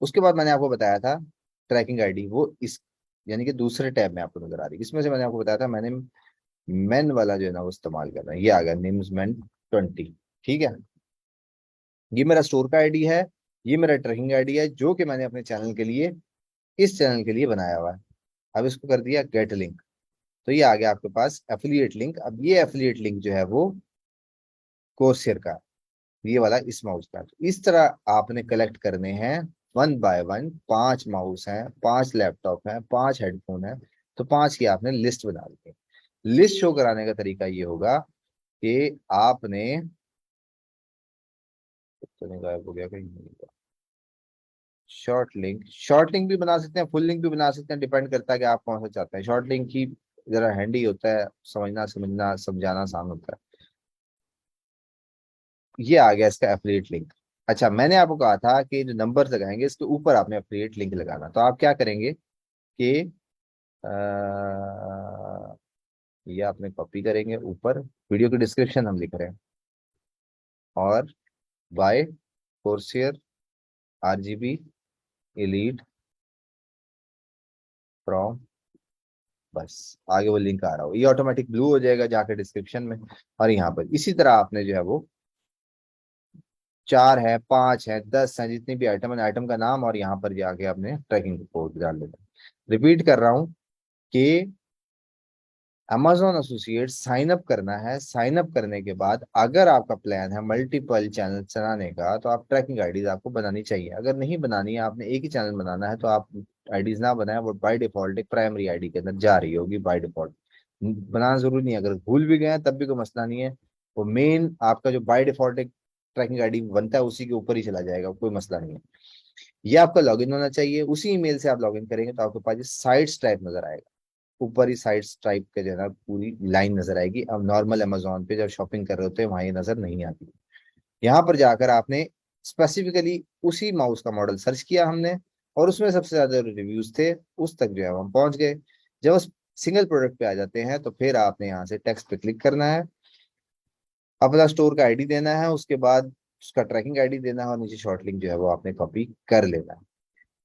उसके बाद मैंने आपको बताया था ट्रैकिंग आईडी, वो इस यानी कि दूसरे टैब में आपको नजर आ रही है। इसमें से मैंने आपको बताया था मैंने मेन वाला जो है ना वो इस्तेमाल करना है। ये आ गया निम्स मेन 20। ठीक है, ये मेरा स्टोर का आईडी है, ये मेरा ट्रैकिंग आईडी है जो कि मैंने अपने चैनल के लिए, इस चैनल के लिए बनाया हुआ है। अब इसको कर दिया गेट लिंक, तो ये आ गया आपके पास एफिलिएट लिंक। अब ये एफिलिएट लिंक जो है वो कोर्सेर का, ये वाला इस माउस का। तो इस तरह आपने कलेक्ट करने हैं 1 बाय 1। 5 माउस हैं, 5 लैपटॉप हैं, 5 हेडफोन हैं, तो 5 की आपने लिस्ट बना ली है। लिस्ट शो कराने का तरीका ये होगा कि आपने, तो नहीं गायब हो गया कहीं, शॉर्ट लिंक भी बना सकते हैं, फुल लिंक भी बना सकते हैं, डिपेंड करता है कि आप कौन सा चाहते हैं। शॉर्ट लिंक ही जरा हैंडी होता है, समझना समझाना आसान होता है। ये आ गया इसका एफिलिएट लिंक। अच्छा, मैंने आपको कहा था कि जो नंबर लगाएंगे इसके ऊपर आपने एफिलिएट लिंक लगाना, तो आप क्या करेंगे कि ये आपने कॉपी करेंगे, ऊपर वीडियो की डिस्क्रिप्शन हम लिख रहे हैं, और बाय कोर्सियर RGB एलीट फ्रॉम, बस आगे वो लिंक आ रहा हो, ये ऑटोमेटिक ब्लू हो जाएगा जाके डिस्क्रिप्शन में। और यहाँ पर इसी तरह आपने जो है वो 4 है, 5 है, 10 है, जितनी भी आइटम है, आइटम का नाम, और यहाँ पर जाके आपने ट्रैकिंग कोड डाल देना। रिपीट कर रहा हूँ कि Amazon एसोसिएट साइन अप करना है। साइन अप करने के बाद अगर आपका प्लान है मल्टीपल चैनल चलाने का, तो आप ट्रैकिंग आईडीज आपको बनानी चाहिए। अगर नहीं बनानी है, आपने एक ही चैनल बनाना है, तो आप आईडीज ना बनाए, वो बाय डिफॉल्ट एक प्राइमरी आईडी के अंदर जा रही होगी बाय डिफॉल्ट। बनाना जरूरी नहीं है, अगर भूल भी गए हैं तब भी कोई मसला नहीं है। वो मेन आपका जो बाय डिफॉल्ट एक ट्रैकिंग आईडी बनता है उसी के ऊपर ही चला जाएगा, कोई मसला नहीं है। ये आपका लॉगिन होना चाहिए, उसी ईमेल से आप लॉगिन करेंगे तो आपके पास ये साइट्स टाइप नजर आएगा। ऊपर ही साइड स्ट्राइप के जो है ना पूरी लाइन नजर आएगी। अब नॉर्मल अमेजोन पे जब शॉपिंग कर रहे होते हैं वहां ये नजर नहीं आती। यहाँ पर जाकर आपने स्पेसिफिकली उसी माउस का मॉडल सर्च किया हमने, और उसमें सबसे ज्यादा रिव्यूज थे, उस तक जो है हम पहुंच गए। जब उस सिंगल प्रोडक्ट पे आ जाते हैं तो फिर आपने यहाँ से टेक्स्ट पे क्लिक करना है, अपना स्टोर का आईडी देना है, उसके बाद उसका ट्रैकिंग आईडी देना है, और नीचे शॉर्ट लिंक जो है वो आपने कॉपी कर लेना है।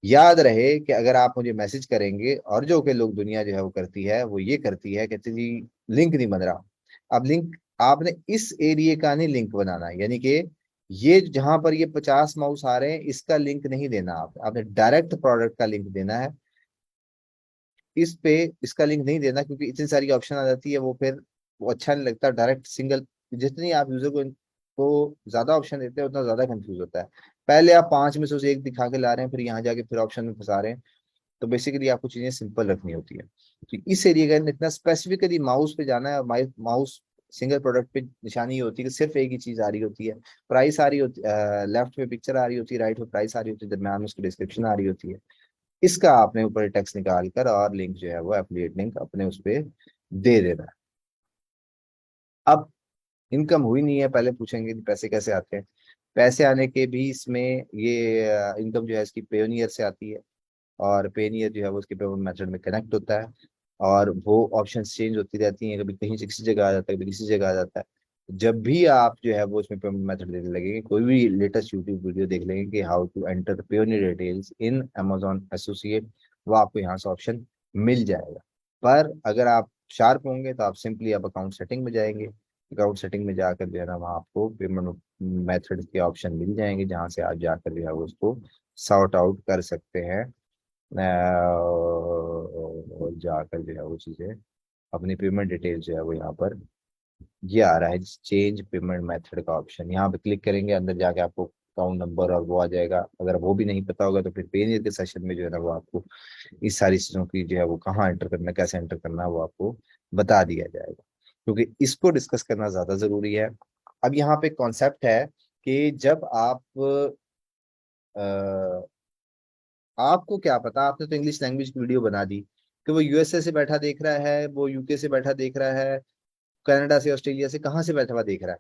याद रहे कि अगर आप मुझे मैसेज करेंगे, और जो कि लोग दुनिया जो है वो करती है, वो ये करती है कहती जी लिंक नहीं बन रहा। अब लिंक आपने इस एरिया का नहीं लिंक बनाना है, यानी कि ये जहां पर ये 50 माउस आ रहे हैं इसका लिंक नहीं देना, आपने डायरेक्ट प्रोडक्ट का लिंक देना है। इस पे इसका लिंक नहीं देना, क्योंकि इतनी सारी ऑप्शन आ जाती है, वो फिर वो अच्छा नहीं लगता। डायरेक्ट सिंगल, जितनी आप यूजर को ज्यादा ऑप्शन देते हैं उतना ज्यादा कंफ्यूज होता है। पहले आप 5 में से उसे एक दिखा के ला रहे हैं, फिर यहाँ जाके फिर ऑप्शन में फंसा रहे हैं। तो बेसिकली आपको चीजें सिंपल रखनी होती है। तो इस एरिया का इतना स्पेसिफिकली माउस पे जाना है, और माउस सिंगल प्रोडक्ट पे निशानी ये होती है कि सिर्फ एक ही चीज आ रही होती है। प्राइस आ रही होती है, लेफ्ट में पिक्चर आ रही होती है, राइट में प्राइस आ रही होती है, दरम्यान में उसकी डिस्क्रिप्शन आ रही होती है। इसका आपने ऊपर टेक्स्ट निकाल कर और लिंक जो है वो एफिलिएट लिंक अपने उस पर दे देना है। अब इनकम हुई नहीं है, पहले पूछेंगे कि पैसे कैसे आते हैं। पैसे आने के भी इसमें ये इनकम जो है इसकी पेयोनियर से आती है, और पेनियर जो है वो उसके पेमेंट मेथड में कनेक्ट होता है, और वो ऑप्शन चेंज होती रहती हैं, कभी कहीं से किसी जगह आ जाता है, कभी किसी जगह आ जाता है। जब भी आप जो है वो इसमें पेमेंट मेथड देने लगेंगे, कोई भी लेटेस्ट यूट्यूब वीडियो देख लेंगे कि how to enter the Payoneer details in Amazon associate, वो आपको यहाँ से ऑप्शन मिल जाएगा। पर अगर आप शार्प होंगे तो आप सिंपली आप अकाउंट सेटिंग में जाएंगे, अकाउंट सेटिंग में जाकर जो है ना वहाँ आपको पेमेंट मेथड के ऑप्शन मिल जाएंगे, जहाँ से आप जाकर जो है वो उसको सॉर्ट आउट कर सकते हैं। और जाकर जो है वो चीज़ें अपनी पेमेंट डिटेल जो है वो यहाँ पर ये आ रहा है चेंज पेमेंट मेथड का ऑप्शन। यहाँ पे क्लिक करेंगे, अंदर जाके आपको अकाउंट नंबर और वो आ जाएगा। अगर वो भी नहीं पता होगा तो फिर पेनियर के सेशन में जो है ना वो आपको इस सारी चीज़ों की जो है वो कहाँ एंटर करना है, कैसे एंटर करना है, वो आपको बता दिया जाएगा, क्योंकि इसको डिस्कस करना ज़्यादा ज़रूरी है। अब यहाँ पे कॉन्सेप्ट है कि जब आप आपको क्या पता, आपने तो इंग्लिश लैंग्वेज की वीडियो बना दी कि वो यूएसए से बैठा देख रहा है, वो यूके से बैठा देख रहा है, कनाडा से, ऑस्ट्रेलिया से, कहाँ से बैठा हुआ देख रहा है।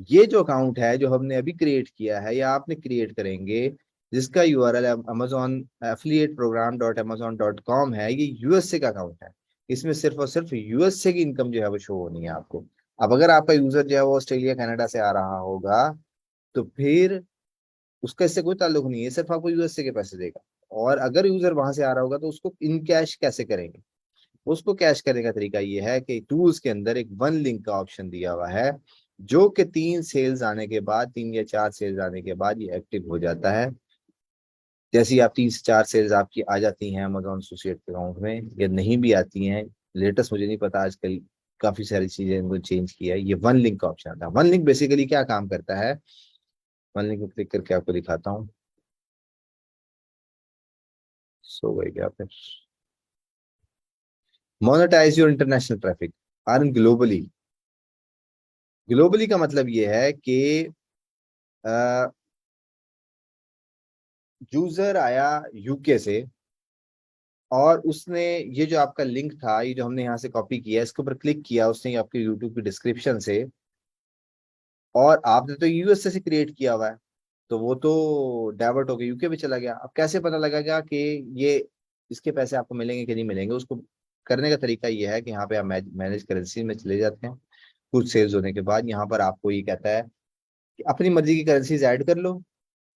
ये जो अकाउंट है जो हमने अभी क्रिएट किया है या आपने क्रिएट करेंगे, जिसका URL Amazon affiliate program dot Amazon dot com है, ये यूएसए का अकाउंट है। इसमें सिर्फ और सिर्फ यूएसए की इनकम जो है वो शो होनी है आपको। अब अगर आपका यूजर जो है वो ऑस्ट्रेलिया कनाडा से आ रहा होगा तो फिर उसका इससे कोई ताल्लुक नहीं है, सिर्फ आपको यूएसए के पैसे देगा। और अगर यूजर वहां से आ रहा होगा तो उसको इन कैश कैसे करेंगे? उसको कैश करने का तरीका ये है कि टूल्स के अंदर एक वन लिंक का ऑप्शन दिया हुआ है, जो कि 3 सेल्स आने के बाद, 3 या 4 सेल्स आने के बाद ये एक्टिव हो जाता है। जैसे ही आप 3 से 4 सेल्स आपकी आ जाती हैं अमेजोन एसोसिएट अकाउंट में, या नहीं भी आती हैं, लेटेस्ट मुझे नहीं पता, आजकल काफी सारी चीजें इनको चेंज किया है, ये वन लिंक का ऑप्शन आता है। वन लिंक बेसिकली क्या काम करता है, वन लिंक को क्लिक करके आपको दिखाता हूँ। सो गई क्या फिर? Monetise your international traffic, earn globally. Globally का मतलब ये है कि यूजर आया यूके से और उसने ये जो आपका लिंक था, ये जो हमने यहाँ से कॉपी किया, इसके ऊपर क्लिक किया उसने आपके यूट्यूब की डिस्क्रिप्शन से, और आपने तो यूएसए से क्रिएट किया हुआ है, तो वो तो डाइवर्ट होकर यूके भी चला गया। अब कैसे पता लगेगा कि ये इसके पैसे आपको मिलेंगे कि नहीं मिलेंगे? उसको करने का तरीका ये है कि यहाँ पे आप मैनेज करेंसी में चले जाते हैं। कुछ सेल्स होने के बाद यहाँ पर आपको ये कहता है कि अपनी मर्जी की करेंसीज ऐड कर लो,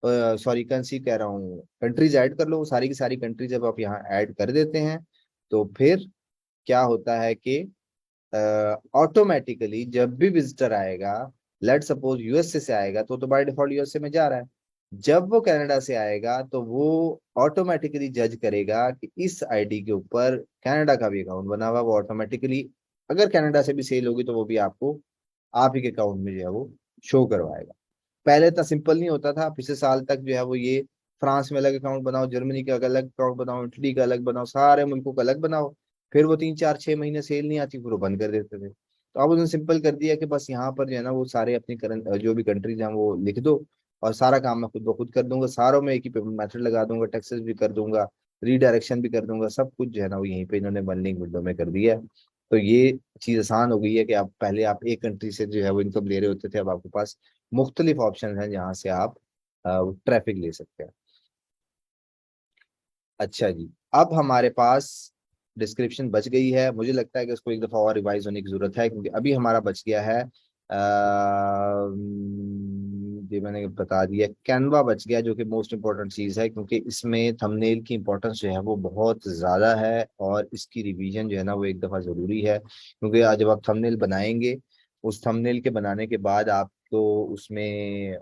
सॉरी करेंसी कह रहा हूँ, कंट्रीज ऐड कर लो। वो सारी की सारी कंट्रीज जब आप यहाँ ऐड कर देते हैं तो फिर क्या होता है कि ऑटोमेटिकली जब भी विजिटर आएगा, लेट सपोज यूएसए से आएगा तो बाय डिफॉल्ट यूएसए में जा रहा है। जब वो कनाडा से आएगा तो वो ऑटोमेटिकली जज करेगा कि इस आईडी के ऊपर कनाडा का भी अकाउंट बना हुआ, वो ऑटोमेटिकली अगर कनाडा से भी सेल होगी तो वो भी आपको आप ही के अकाउंट में जो है वो शो करवाएगा। पहले इतना सिंपल नहीं होता था, पिछले साल तक जो है वो ये फ्रांस में अलग अकाउंट बनाओ, जर्मनी का अलग अकाउंट बनाओ, इटली का अलग बनाओ, सारे मुल्कों का अलग बनाओ। फिर वो 3 4 6 महीने सेल नहीं आती, फिर वो बंद कर देते थे। तो अब उन्होंने सिंपल कर दिया कि बस यहाँ पर जो है ना वो सारे अपनी करंट जो भी कंट्रीज हैं वो लिख दो, और सारा काम मैं खुद ब खुद कर दूंगा। सारों में एक ही पेमेंट मेथड लगा दूंगा, टैक्सेस भी कर दूंगा, रीडायरेक्शन भी कर दूंगा, सब कुछ जो है ना वो यहीं पे इन्होंने वन लिंक विंडो में कर दिया है। तो ये चीज आसान हो गई है कि आप पहले आप एक कंट्री से जो है वो इनकम ले रहे होते थे, अब आपके पास मुख्तलिफ ऑप्शन हैं जहां से आप ट्रैफिक ले सकते हैं। अच्छा जी, अब हमारे पास डिस्क्रिप्शन बच गई है। मुझे लगता है कि उसको एक दफ़ा और रिवाइज होने की ज़रूरत है, क्योंकि अभी हमारा बच गया है ये मैंने बता दिया, कैनवा बच गया, जो कि मोस्ट इम्पोर्टेंट चीज़ है, क्योंकि इसमें थंबनेल की इंपॉर्टेंस जो है वो बहुत ज़्यादा है, और इसकी रिवीजन जो है ना वो एक दफ़ा ज़रूरी है। क्योंकि आज जब आप थंबनेल बनाएंगे, उस थंबनेल के बनाने के बाद आपको उसमें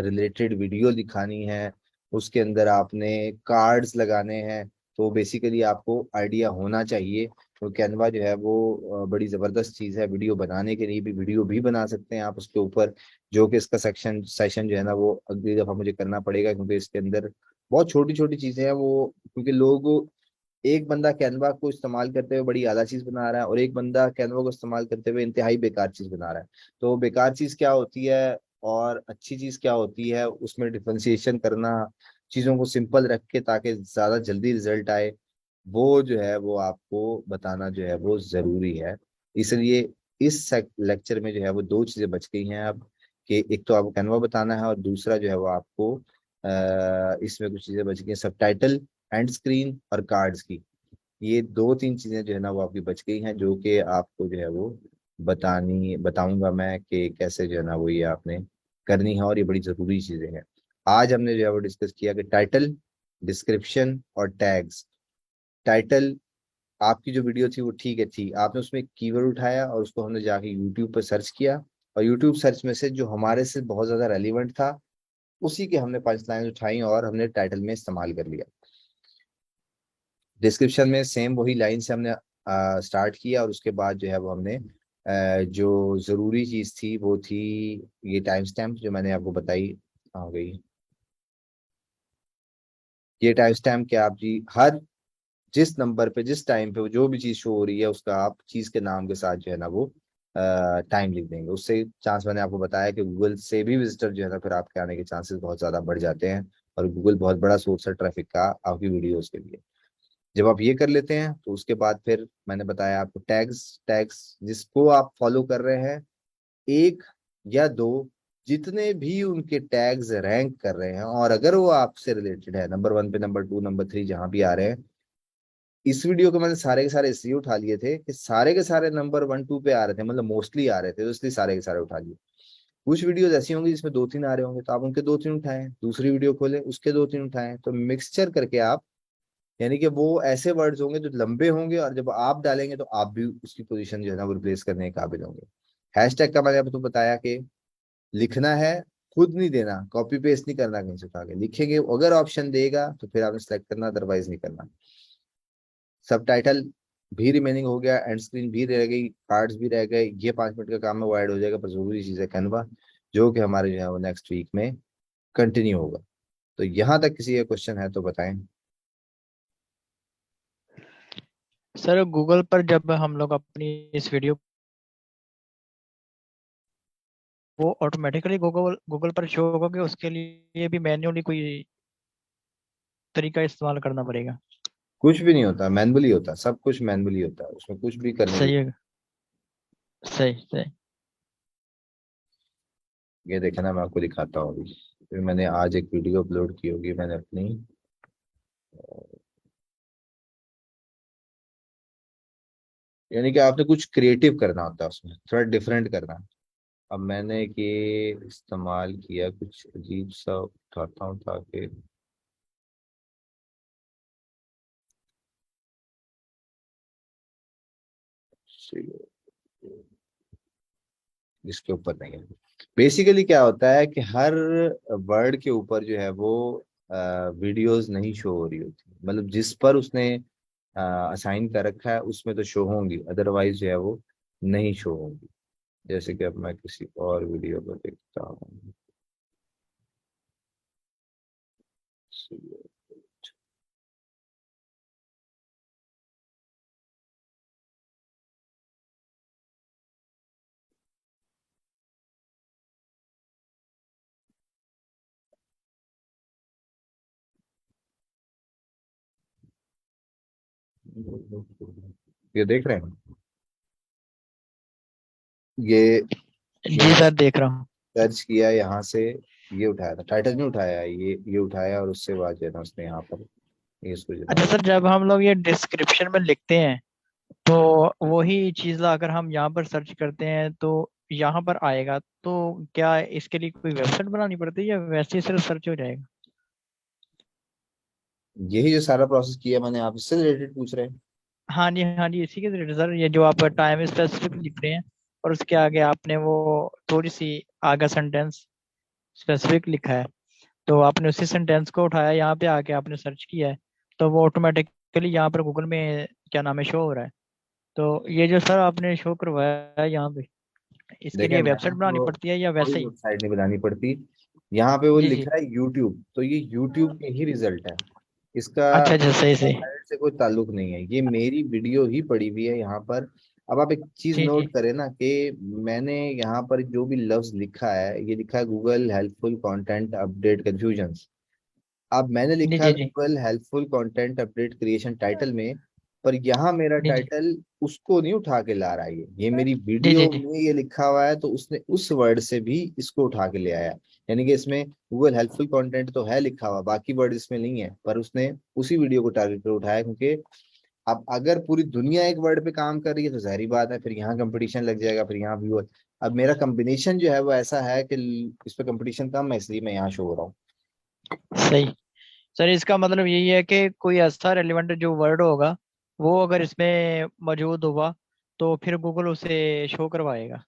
रिलेटेड वीडियो दिखानी है, उसके अंदर आपने कार्ड्स लगाने हैं। तो बेसिकली आपको आइडिया होना चाहिए। तो कैनवा जो है वो बड़ी ज़बरदस्त चीज़ है, वीडियो बनाने के लिए भी, वीडियो भी बना सकते हैं आप उसके ऊपर। जो कि इसका सेशन जो है ना वो अगली दफ़ा मुझे करना पड़ेगा, क्योंकि इसके अंदर बहुत छोटी छोटी चीज़ें हैं वो, क्योंकि लोग, एक बंदा कैनवा को इस्तेमाल करते हुए बड़ी आला चीज़ बना रहा है और एक बंदा कैनवा को इस्तेमाल करते हुए इंतहाई बेकार चीज़ बना रहा है। तो बेकार चीज़ क्या होती है और अच्छी चीज़ क्या होती है, उसमें डिफरेंशिएशन करना, चीज़ों को सिंपल रख के ताकि ज़्यादा जल्दी रिजल्ट आए, वो जो है वो आपको बताना जो है वो ज़रूरी है। इसलिए इस लेक्चर में जो है वो 2 चीज़ें बच गई हैं अब, कि एक तो आपको कैनवा बताना है, और दूसरा जो है वो आपको इसमें कुछ चीज़ें बच गई हैं, सबटाइटल, एंड स्क्रीन और कार्ड्स की। ये 2 3 चीजें जो है ना वो आपकी बच गई हैं, जो कि आपको जो है वो बताऊंगा मैं कि कैसे जो है ना वो ये आपने करनी है, और ये बड़ी जरूरी चीजें हैं। आज हमने जो है वो डिस्कस किया कि टाइटल, डिस्क्रिप्शन और टैग्स। टाइटल, आपकी जो वीडियो थी वो ठीक है थी, आपने उसमें कीवर्ड उठाया और उसको हमने जाके यूट्यूब पर सर्च किया, और यूट्यूब सर्च में से जो हमारे से बहुत ज्यादा रेलिवेंट था उसी के हमने 5 लाइन उठाई और हमने टाइटल में इस्तेमाल कर लिया। डिस्क्रिप्शन में सेम वही लाइन से हमने स्टार्ट किया और उसके बाद जो है वो हमने जो ज़रूरी चीज़ थी वो थी ये टाइम स्टैम्प जो मैंने आपको बताई आ गई। ये टाइम स्टैम्प क्या आप जी हर जिस नंबर पे जिस टाइम पे जो भी चीज़ शो हो रही है उसका आप चीज़ के नाम के साथ जो है ना वो टाइम लिख देंगे। उससे चांस मैंने आपको बताया कि गूगल से भी विजिटर जो है ना फिर आपके आने के चांसेस बहुत ज़्यादा बढ़ जाते हैं और गूगल बहुत बड़ा सोर्स है ट्रैफिक का आपकी वीडियोज़ के लिए। जब आप ये कर लेते हैं तो उसके बाद फिर मैंने बताया आपको टैग्स टैग्स जिसको आप फॉलो कर रहे हैं, एक या दो जितने भी उनके टैग्स रैंक कर रहे हैं और अगर वो आपसे रिलेटेड है नंबर 1 पे नंबर 2 नंबर 3 जहां भी आ रहे हैं। इस वीडियो को मैंने सारे के सारे इसलिए उठा लिए थे कि सारे के सारे नंबर 1 2 पे आ रहे थे, मतलब मोस्टली आ रहे थे, तो इसलिए सारे के सारे उठा लिए। कुछ वीडियोस ऐसी होंगी जिसमें 2 3 आ रहे होंगे तो आप उनके 2 3 उठाएं, दूसरी वीडियो खोलें उसके 2 3 उठाएं, तो मिक्सचर करके आप यानी कि वो ऐसे वर्ड्स होंगे जो लंबे होंगे और जब आप डालेंगे तो आप भी उसकी पोजीशन जो है ना वो रिप्लेस करने के काबिल होंगे। हैशटैग का मैंने आपको बताया कि लिखना है, खुद नहीं देना, कॉपी पेस्ट नहीं करना कहीं से उठा के लिखेंगे, अगर ऑप्शन देगा तो फिर आपने सेलेक्ट करना, अदरवाइज नहीं करना। सब टाइटल भी रिमेनिंग हो गया, एंड स्क्रीन भी रह गई, कार्ड्स भी रह गए, ये 5 मिनट का काम है वो ऐड हो जाएगा, पर जरूरी चीज है कैनवा जो कि हमारे जो है वो नेक्स्ट वीक में कंटिन्यू होगा। तो यहाँ तक किसी का क्वेश्चन है तो बताएं। सर गूगल पर जब हम लोग अपनी इस वीडियो वो ऑटोमेटिकली गूगल गूगल पर शो होगा कि उसके लिए भी मैन्युअली कोई तरीका इस्तेमाल करना पड़ेगा? कुछ भी नहीं होता, मैनुअली होता, सब कुछ मैनुअली होता है, उसमें कुछ भी करने की। सही है, सही सही। ये देखना मैं आपको दिखाता हूँ अभी। फिर मैंने आज एक वीडियो अपलोड की होगी मैंने अपनी, यानी कि आपने कुछ क्रिएटिव करना होता है उसमें, थोड़ा डिफरेंट करना है। अब मैंने ये इस्तेमाल किया, कुछ अजीब सा उठाता हूँ ताकि इसके ऊपर नहीं है। बेसिकली क्या होता है कि हर वर्ड के ऊपर जो है वो वीडियोस नहीं शो हो रही होती, मतलब जिस पर उसने असाइन कर रखा है उसमें तो शो होंगी, अदरवाइज जो है वो नहीं शो होंगी। जैसे कि अब मैं किसी और वीडियो को देखता हूँ। ये देख रहे हैं, ये जी यहाँ सर देख रहा हूँ। सर्च किया, यहाँ से ये उठाया था, टाइटल नहीं उठाया, ये उठाया और उससे बाद जो है ना उसने यहाँ पर ये इसको जो अच्छा है सर, जब हम लोग ये डिस्क्रिप्शन में लिखते हैं तो वही चीज अगर हम यहाँ पर सर्च करते हैं तो यहाँ पर आएगा, तो क्या इसके लिए कोई वेबसाइट बनानी पड़ती है या वैसे ही सिर्फ सर्च हो जाएगा? यही जो सारा प्रोसेस किया मैंने, आप इससे रिलेटेड पूछ रहे हैं। हाँ जी, इसी के रिलेटेड सर, ये जो आप टाइम स्पेसिफिक लिख रहे हैं और उसके आगे आपने वो थोड़ी सी आगे सेंटेंस स्पेसिफिक लिखा है, तो आपने उसी सेंटेंस को उठाया, यहाँ पे आके आपने सर्च किया है, तो वो ऑटोमेटिकली यहाँ पर गूगल में क्या नाम है शो हो रहा है। तो ये जो सर आपने शो करवाया है यहाँ पे, इसके देखें लिए मैंने वेबसाइट बनानी तो पड़ती है या कोई वैसे ही? वेबसाइट नहीं बनानी पड़ती, यहाँ पे वो जी जी। लिखा है यूट्यूब, तो ये यूट्यूब के ही रिजल्ट है, इसका अच्छा अच्छा, सही सही। वेबसाइट से कोई ताल्लुक नहीं है, ये मेरी वीडियो ही पड़ी हुई है यहाँ पर। अब आप एक चीज जी जी नोट करें ना कि मैंने यहाँ पर जो भी लफ्ज लिखा है, ये लिखा है Google helpful content update confusions. अब मैंने जी लिखा है G G Google helpful content update creation title में, पर यहाँ मेरा जी जी टाइटल उसको नहीं उठा के ला रहा है, ये मेरी जी जी वीडियो जी में ये लिखा हुआ है तो उसने उस वर्ड से भी इसको उठा के ले आया। यानी कि इसमें गूगल हेल्पफुल कंटेंट तो है लिखा हुआ, बाकी वर्ड इसमें नहीं है, पर उसने उसी वीडियो को टारगेट कर उठाया, क्योंकि अब अगर पूरी दुनिया एक वर्ड पे काम कर रही है तो जाहिर बात है फिर यहाँ कंपटीशन लग जाएगा, फिर यहाँ व्यूअर। अब मेरा कंबिनेशन जो है वो ऐसा है कि इस पे कंपटीशन कम है, इसलिए मैं यहाँ शो हो रहा हूँ। सही। सर इसका मतलब यही है कि कोई ऐसा रेलिवेंट जो वर्ड होगा वो अगर इसमें मौजूद होगा तो फिर गूगल उसे शो करवाएगा।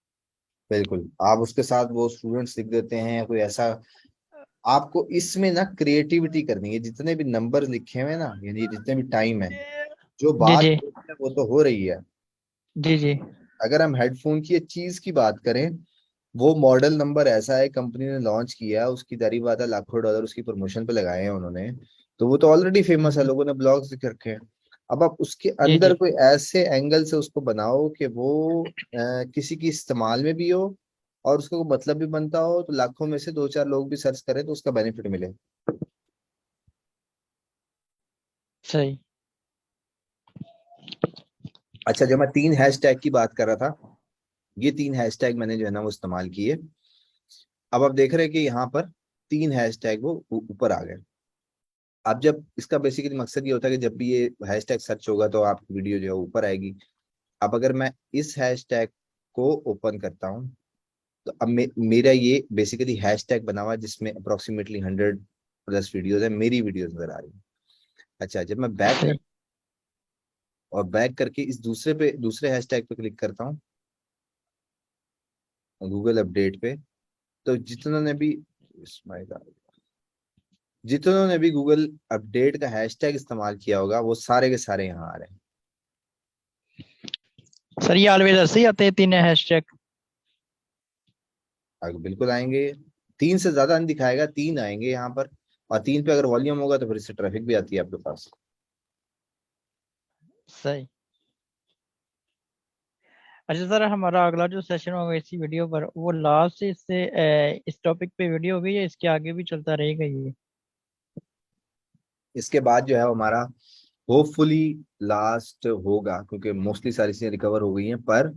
बिल्कुल, आप उसके साथ वो स्टूडेंट्स लिख देते हैं या कोई ऐसा आपको इसमें ना क्रिएटिविटी करनी है, जितने भी नंबर लिखे हुए हैं ना, यानी जितने भी टाइम है, जो जी बात जी हो रही है वो तो हो रही है। जी जी अगर हम हेडफोन की एक चीज की बात करें, वो मॉडल नंबर ऐसा है, कंपनी ने लॉन्च किया है, उसकी जारी बात है, लाखों डॉलर उसकी प्रमोशन पे लगाए हैं उन्होंने, तो वो तो ऑलरेडी फेमस है, लोगों ने ब्लॉग्स लिख रखे हैं। अब आप उसके जी अंदर जी कोई ऐसे एंगल से उसको बनाओ कि वो किसी की इस्तेमाल में भी हो और उसका कोई मतलब भी बनता हो, तो लाखों में से 2-4 लोग भी सर्च करें तो उसका बेनिफिट मिले। सही। अच्छा, जब मैं 3 हैशटैग की बात कर रहा था, ये 3 हैशटैग मैंने जो है ना वो इस्तेमाल किए। अब आप देख रहे हैं कि यहाँ पर 3 हैशटैग वो ऊपर आ गए। अब जब इसका बेसिकली मकसद ये होता है कि जब भी ये हैशटैग सर्च होगा तो आपकी वीडियो जो है ऊपर आएगी। अब अगर मैं इस हैशटैग को ओपन करता हूँ, तो अब मेरा ये बेसिकली हैशटैग बना हुआ है जिसमें अप्रोक्सीमेटली 100+ वीडियोस है, मेरी वीडियोस नजर आ रही है। अच्छा, जब मैं बैक कर सही। और बैक करके इस दूसरे हैशटैग पे क्लिक करता हूँ, गूगल अपडेट पे, तो जितनों ने भी गूगल अपडेट का हैशटैग इस्तेमाल किया होगा वो सारे के सारे यहाँ आ रहे हैं। सर ये ऑलवेज ऐसे ही आते हैं 3 हैशटैग? आगे बिल्कुल आएंगे, 3 से ज्यादा नहीं दिखाएगा, 3 आएंगे यहाँ पर। और 3 पे अगर वॉल्यूम होगा तो फिर इससे ट्रैफिक भी आती है आपके पास। सही। अच्छा सर, हमारा अगला जो सेशन होगा इसी वीडियो पर, वो लास्ट से इससे इस टॉपिक पे वीडियो होगी या इसके आगे भी चलता रहेगा ये? इसके बाद जो है हमारा होपफुली लास्ट होगा, क्योंकि मोस्टली सारी चीजें रिकवर हो गई हैं, पर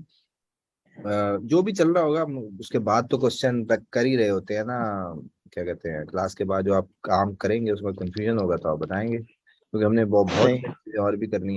जो भी चल रहा होगा उसके बाद तो क्वेश्चन कर ही रहे होते हैं ना। क्या कहते हैं, क्लास के बाद जो आप काम करेंगे उसमें कंफ्यूजन होगा तो आप बताएंगे, क्योंकि हमने बहुत बहुत सही। चीजें और भी करनी है।